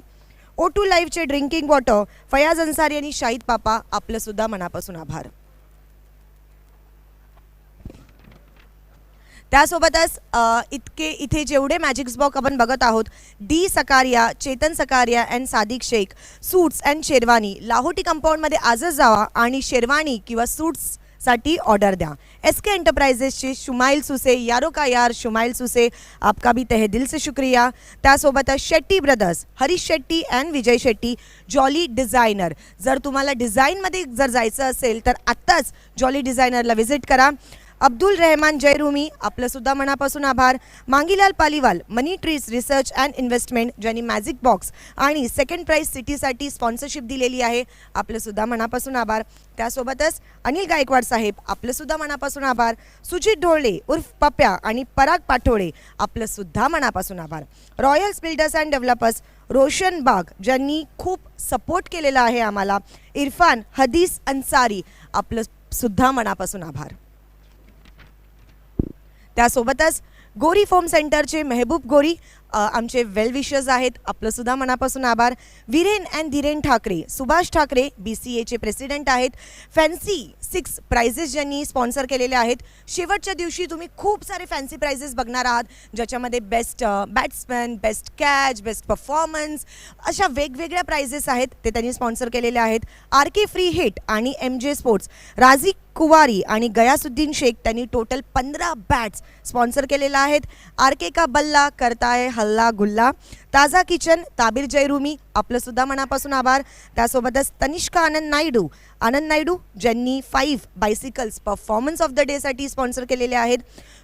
O2 लाईव्हचे ड्रिंकिंग वॉटर, फयाज अन्सारी आणि शाहिद पापा, आपलं सुद्धा मनापासून आभार। त्यासोबतच इथे जेवढे मॅजिक्स बॉक्स आपण बघत आहोत, D Sakariya, Chetan Sakariya and Sadiq Shaikh, suits and sherwani, Lahoti कंपाऊंडमध्ये आजच जावा आणि शेरवानी किंवा सूट्ससाठी ऑर्डर द्या। SK एंटरप्राइजेसचे शुमाइल सुसे, यारो का यार शुमाइल सुसे, आपका भी तहे दिल से शुक्रिया। त्यासोबतच Shetty brothers, Harish Shetty and Vijay Shetty, jolly designer, जर तुम्हाला डिझाईनमध्ये जर जायचं असेल तर आत्ताच जॉली डिझायनरला व्हिजिट करा। अब्दुल रहमान जयरुमी आपलं सुद्धा मनापासून आभार. Mangilal Paliwal money trees research and investment ज्यांनी मॅजिक बॉक्स आणि सेकंड प्राइज सिटीसाठी स्पॉन्सरशिप दिलेली आहे, आपलं सुद्धा मनापासून आभार. त्यासोबतच अनिल गायकवाड साहेब आपलं सुद्धा मनापासून आभार. सुजित ढोळे उर्फ पप्या आणि पराग पाठोळे आपलं सुद्धा मनापासून आभार. रॉयल्स बिल्डर्स अँड डेव्हलपर्स रोशन बाग ज्यांनी खूप सपोर्ट केलेला आहे आम्हाला. इरफान हदीस अन्सारी आपलं सुद्धा मनापासून आभार. त्यासोबतच गोरी फोम सेंटरचे मेहबूब गोरी आमचे वेल विशर्स आहेत, आपलं सुद्धा मनापासून आभार. विरेन अँड धीरेन ठाकरे सुभाष ठाकरे BCAचे प्रेसिडेंट आहेत. फॅन्सी 6 प्राइजेस ज्यांनी स्पॉन्सर केलेले आहेत. शेवटच्या दिवशी तुम्ही खूप सारे फॅन्सी प्राइजेस बघणार आहात, ज्याच्यामध्ये best batsman, best catch, best performance अशा वेगवेगळ्या प्राइजेस आहेत, ते त्यांनी स्पॉन्सर केलेले आहेत. RK फ्री हिट आणि MJ स्पोर्ट्स राझी कुवारी आणि गयासुद्दीन शेख त्यांनी टोटल 15 बॅट्स स्पॉन्सर केलेल्या आहेत. RK का बल्ला करताय हल्ला गुल्ला. ताजा किचन ताबीर जयरुमी आपलं सुद्धा मनापासून आभार. त्यासोबतच तनिष्का आनंद नायडू ज्यांनी 5 बायसिकल्स परफॉर्मन्स ऑफ द डेसाठी स्पॉन्सर केलेले आहेत.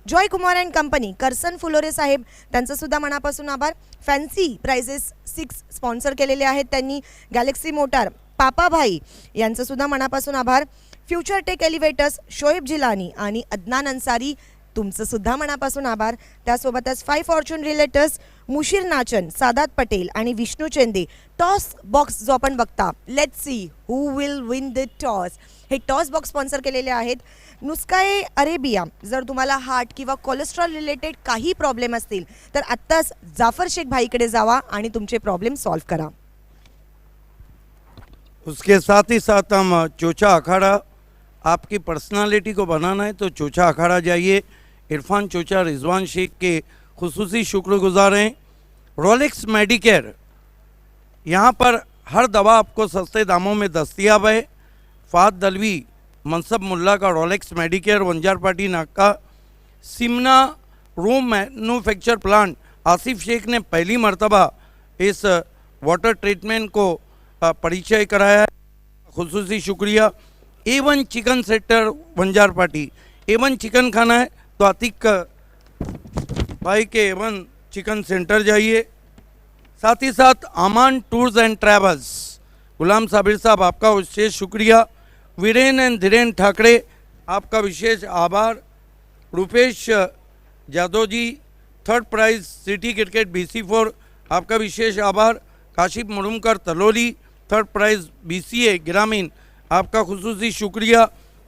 जॉय कुमार अँड कंपनी करसन फुलोरे साहेब त्यांचं सुद्धा मनापासून आभार. फॅन्सी प्राइजेस 6 स्पॉन्सर केलेले आहेत त्यांनी. गॅलेक्सी मोटार पापाभाई यांचं सुद्धा मनापासून आभार. Future tech elevators Shoaib Jilani आणि अदनान अन्सारी तुमचं सुद्धा मनापासून आभार. त्यासोबतच 5 फॉर्च्यून रिलेटर्स मुशीर नाचन, सादात पटेल आणि विष्णू चेंदे. टॉस बॉक्स जो आपण बघता, let's see who will win the toss, हे टॉस बॉक्स स्पॉन्सर केलेले आहेत. नुस्काए अरेबिया जर तुम्हाला हार्ट किंवा कोलेस्ट्रॉल रिलेटेड काही प्रॉब्लेम असतील तर आत्ताच जाफर शेख भाईकडे जावा आणि तुमचे प्रॉब्लेम सॉल्व करा. उसके साथ ही साथ हम चोचा अखाड़ा, आपकी पर्सनालिटी को बनाना है तो चोचा अखाड़ा जाइए. इरफान चोचा रिजवान शेख के खुसूसी शुक्रगुजार हैं. रोलेक्स मेडिकेयर, यहाँ पर हर दवा आपको सस्ते दामों में दस्तियाब है. फाद दलवी मनसब मुल्ला का रोलेक्स मेडिकेयर वंजारपाटी नाका. सिमना room manufacture plant Asif Shaikh ने पहली मर्तबा इस वाटर ट्रीटमेंट को परिचय कराया है, खुसूसी शुक्रिया. A1 chicken centre वंजारपाटी, A1 chicken खाना है तो आतिक भाई के A1 चिकन सेंटर जाइए. साथ ही साथ आमान tours and travels, Gulam Sabir साहब आपका विशेष शुक्रिया. वीरेन एंड धीरेन ठाकरे आपका विशेष आभार. Rupesh Jadhav ji 3rd prize city cricket BC4 आपका विशेष आभार. Kashif Murumkar Taloli 3rd prize BCA ग्रामीण आपका खुसूसी शुक्रिया.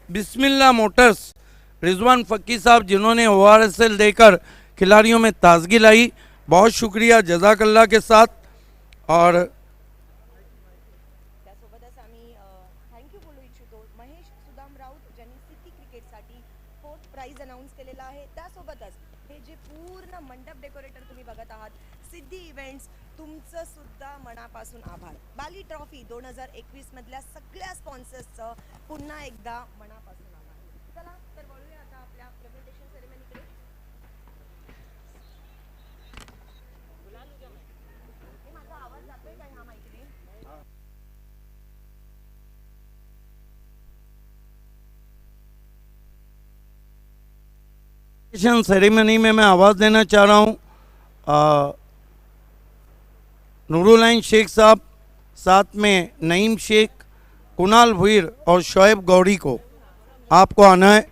बिस्मिल्लाह मोटर्स रिजवान फ़क्की साहब जिन्होंने ORSL देकर खिलाड़ियों में ताजगी लाई, बहुत शुक्रिया जज़ाकल्लाह के साथ. और त्यासोबतच आम्ही थँक्यू बोलू इच्छितो महेश सुदाम राऊत ज्यांनी सिटी क्रिकेटसाठी 4th प्राइज अनाऊन्स केलेला आहे. त्यासोबतच हे जे पूर्ण मंडप डेकोरेटर तुम्ही बघत आहात सिद्धी इव्हेंट्स, तुमचं सुद्धा मनापासून आभार. बाली ट्रॉफी 2021 मधल्या सगळ्या स्पॉन्सर्सचं पुन्हा एकदा मनापासून आभार. चला तर वळूया आता आपल्या प्रेझेंटेशन सेरेमनीकडे. माझा आवाज जातोय काय ह्या माहितीने? सेरेमनी में मैं आवाज़ देना चाह रहा हूँ नूरुलाइन शेख साहब, साथ में नईम शेख, कुणाल भुईर और शोएब गौड़ी को. आपको आना है.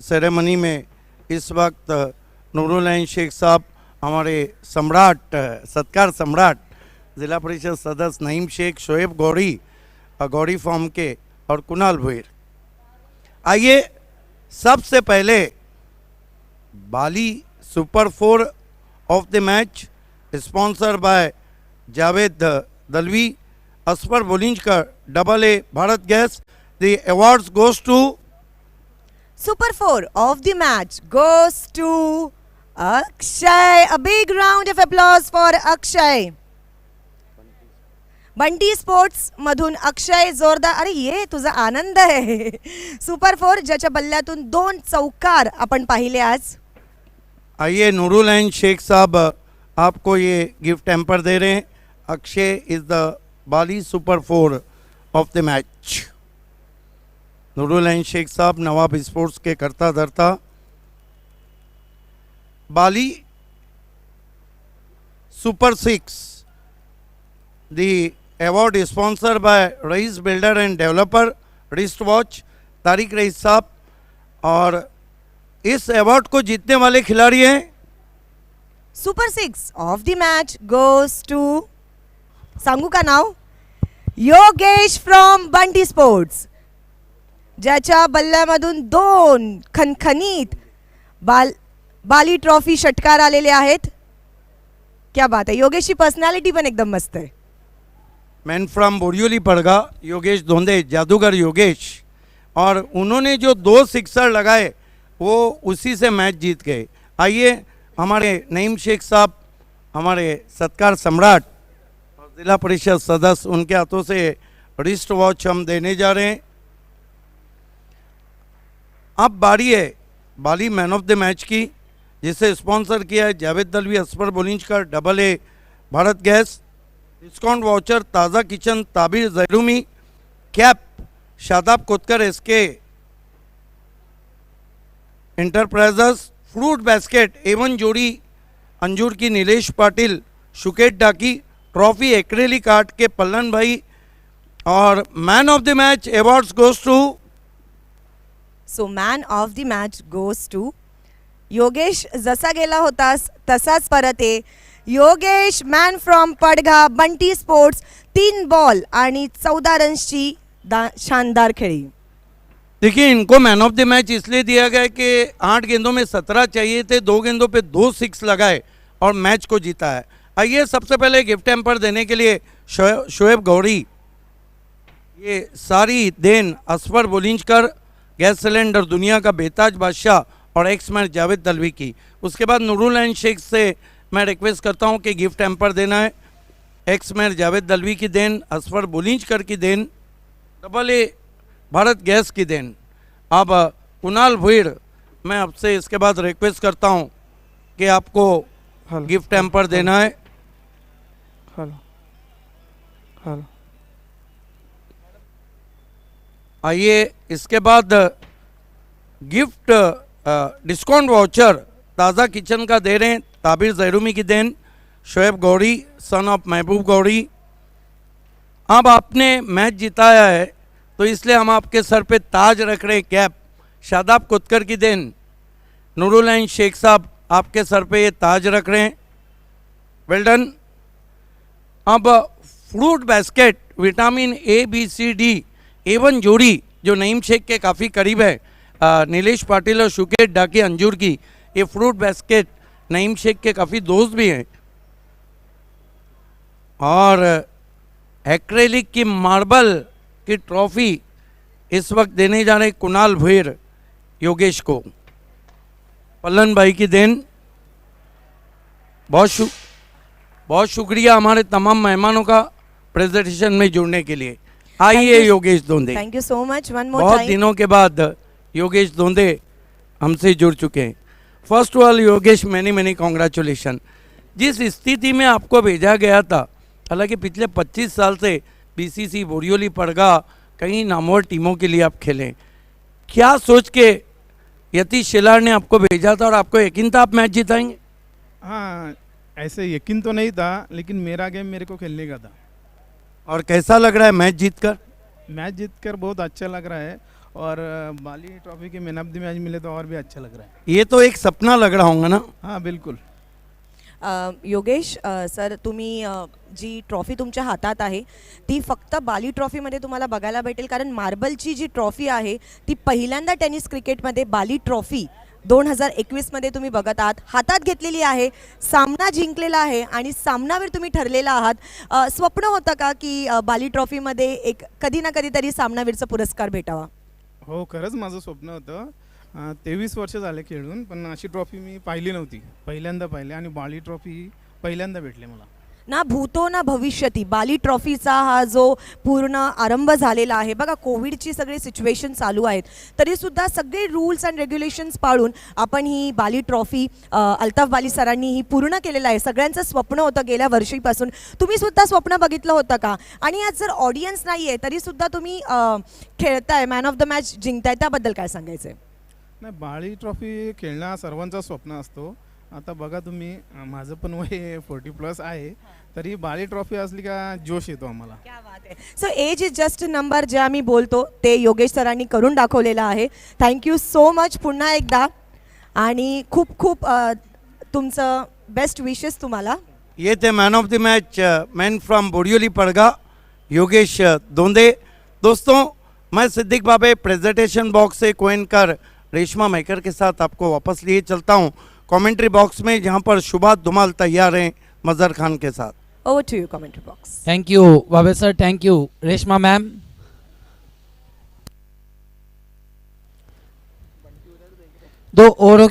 सेरेमनी में इस वक्त नूरुलाइन शेख साहब, हमारे सम्राट, सत्कार सम्राट ज़िला परिषद सदस्य नईम शेख, शोएब गौड़ी गौड़ी फॉर्म के और कुणाल भुईर. आइए सबसे पहले Bali super 4 of the match sponsor by Javed Dalvi, Asfar Bulinjkar, AA Bharat gas. The awards goes to Super 4 of the match goes to Akshay. A big round of applause for Akshay. Bunty sports मधून अक्षय जोरदार, अरे ये तुझा आनंद आहे. सुपर 4 ज्याच्या बल्ल्यातून 2 चौकार आपण पाहिले आज. आइए नूरुल एंड शेख साहब आपको ये गिफ्ट हैम्पर दे रहे हैं. Akshay is the Bali super 4 of the match. Noorul and Shaikh साहब नवाब स्पोर्ट्स के करता धरता. Bali super 6, the award is sponsored by Raees builder and developer, wrist watch, Tariq rice साहब. और इस अवार्ड को जीतने वाले खिलाड़ी हैं super 6 of the match goes to, सांगू का नाव, योगेश फ्रॉम बंटी स्पोर्ट्स, ज्याच्या बल्ल्यामधून 2 खनखनीत बाली ट्रॉफी षटकार आलेले आहेत. क्या बात है, योगेशची पर्सनॅलिटी पण एकदम मस्त आहे. मैन फ्रॉम बोरियोली पड़गा, योगेश धोंदे, जादूगर योगेश. और उन्होंने जो 2 सिक्सर लगाए वो उसी से मैच जीत गए. आइए हमारे नईम शेख साहब, हमारे सत्कार सम्राट और जिला परिषद सदस्य, उनके हाथों से रिस्ट वॉच हम देने जा रहे हैं. अब बारी है Bali man of the match की, जिसे स्पॉन्सर किया है Javed Dalvi, Asfar Bolinjkar, AA Bharat gas, discount voucher ताज़ा kitchen, Tabir Jairumi, cap Shadab Kotkar SK enterprises, fruit basket एवन जोड़ी अंजूर की नीलेश पाटिल, शुकेट डाकी, ट्रॉफी एक्रेलिक आर्ट के पल्लन भाई. और man of the match awards goes to, so man of the match goes to Yogesh. जसा गेला होतास तसाच परत ये. Yogesh man from Padgha, Bunty sports, 3 ball आणि 14 रन्सची शानदार खेळी. देखिए इनको मैन ऑफ द मैच इसलिए दिया गया कि 8 गेंदों में 17 चाहिए थे, 2 गेंदों पे 2 6 लगाए और मैच को जीता है. आइए सबसे पहले गिफ्ट हैम्पर देने के लिए शोएब गौरी, ये सारी देन असफर बोलिंजकर, गैस सिलेंडर दुनिया का बेताज बादशाह और एक्समैन जावेद दलवी की. उसके बाद नूरुल एंड शेख से मैं रिक्वेस्ट करता हूं कि गिफ्ट हैम्पर देना है. एक्समैन जावेद दलवी की देन, असफर बोलिंजकर की देन, AA भारत गैस की देन. अब कुणाल भुईड़, मैं आपसे इसके बाद रिक्वेस्ट करता हूं कि आपको गिफ्ट हैम्पर देना है. हेलो आइए इसके बाद गिफ्ट डिस्काउंट वाउचर ताज़ा किचन का दे रहे हैं, ताबिर जैरूमी की देन, शोएब गौरी सन ऑफ महबूब गौरी. अब आपने मैच जिताया है तो इसलिए हम आपके सर पे ताज रख रहे हैं, कैप शादाब कोतकर की देन. नूरुल एंड शेख साहब आपके सर पे ये ताज रख रहे हैं, वेल डन. अब fruit basket vitamin A B C D A1 जोड़ी जो नईम शेख के काफ़ी करीब है, नीलेश पाटिल और शुकेट डाकी अंजूर की, ये फ्रूट बास्केट नईम शेख के काफ़ी दोस्त भी हैं. और एक्रेलिक की मार्बल की ट्रॉफी इस वक्त देने जा रहे कुणाल भुईड़ योगेश को, पल्लन भाई की देन. बहुत शुक्रिया हमारे तमाम मेहमानों का प्रेजेंटेशन में जुड़ने के लिए. आइए Yogesh Dhonde, thank you so much. One more बहुत टाइम. दिनों के बाद योगेश धोंदे हमसे जुड़ चुके हैं. First of all Yogesh many congratulation. जिस स्थिति में आपको भेजा गया था, हालांकि पिछले 25 साल से BCC बोरियोली पड़गा कई नामवर टीमों के लिए आप खेलें, क्या सोच के यतीश शेलार ने आपको भेजा था और आपको यकीन था आप मैच जिताएंगे? हाँ, ऐसे यकीन तो नहीं था, लेकिन मेरा गेम मेरे को खेलने का था. और कैसा लग रहा है मैच जीतकर? मैच जीतकर बहुत अच्छा लग रहा है, और बाली ट्रॉफी के मैन ऑफ द मैच मिले तो और भी अच्छा लग रहा है. ये तो एक सपना लग रहा होगा ना? हाँ बिल्कुल. योगेश सर, तुम्ही जी ट्रॉफी तुमच्या हातात आहे ती फक्त बाली ट्रॉफीमध्ये तुम्हाला बघायला भेटेल, कारण मार्बलची जी ट्रॉफी आहे ती पहिल्यांदा टेनिस क्रिकेटमध्ये बाली ट्रॉफी 2021 मध्ये तुम्ही बघत आहात, हातात घेतलेली आहे, सामना जिंकलेला आहे आणि सामनावीर तुम्ही ठरलेला आहात. स्वप्न होतं का की बाली ट्रॉफीमध्ये एक कधी ना कधीतरी सामनावीरचा पुरस्कार भेटावा? हो, खरंच माझं स्वप्न होतं. 23 वर्ष झाले खेळून, पण अशी ट्रॉफी मी पाहिली नव्हती, पहिल्यांदा पाहिली, आणि बाली ट्रॉफी पहिल्यांदा भेटले मला. ना भूतो ना भविष्यती बाली ट्रॉफीचा हा जो पूर्ण आरंभ झालेला आहे बघा, कोविडची सगळी सिच्युएशन चालू आहेत तरीसुद्धा सगळे रूल्स अँड रेग्युलेशन्स पाळून आपण ही बाली ट्रॉफी अल्ताफ बाली सरांनी ही पूर्ण केलेलं आहे. सगळ्यांचं स्वप्न होतं गेल्या वर्षीपासून, तुम्ही सुद्धा स्वप्न बघितलं होतं का? आणि आज जर ऑडियन्स नाही आहे तरीसुद्धा तुम्ही खेळताय, मॅन ऑफ द मॅच जिंकताय, त्याबद्दल काय सांगायचं आहे? नाही, बाळी ट्रॉफी खेळणं हा सर्वांचा स्वप्न असतो. आता बघा तुम्ही, माझं पण वय 40+ आहे, तरी बाळी ट्रॉफी असली का जोश येतो आम्हाला. क्या बात आहे. So age is just number जे आम्ही बोलतो ते योगेश सरांनी करून दाखवलेलं आहे. थँक्यू सो मच पुन्हा एकदा, आणि खूप खूप तुमचं बेस्ट विशेस तुम्हाला. ये थे man of the match man from Borivali Padgha Yogesh Donde. दोस्तों, मैं सिद्दीक बाबे प्रेजेंटेशन बॉक्स से कोइन कर रेशमा मेकर के साथ आपको वापस लिए चलता हूँ कमेंट्री बॉक्स में, जहाँ पर शुभा धुमाल तैयार हैं मजहर खान के साथ. Over to you commentary box. Thank you Babe sir, thank you Reshma ma'am. दो ओवरों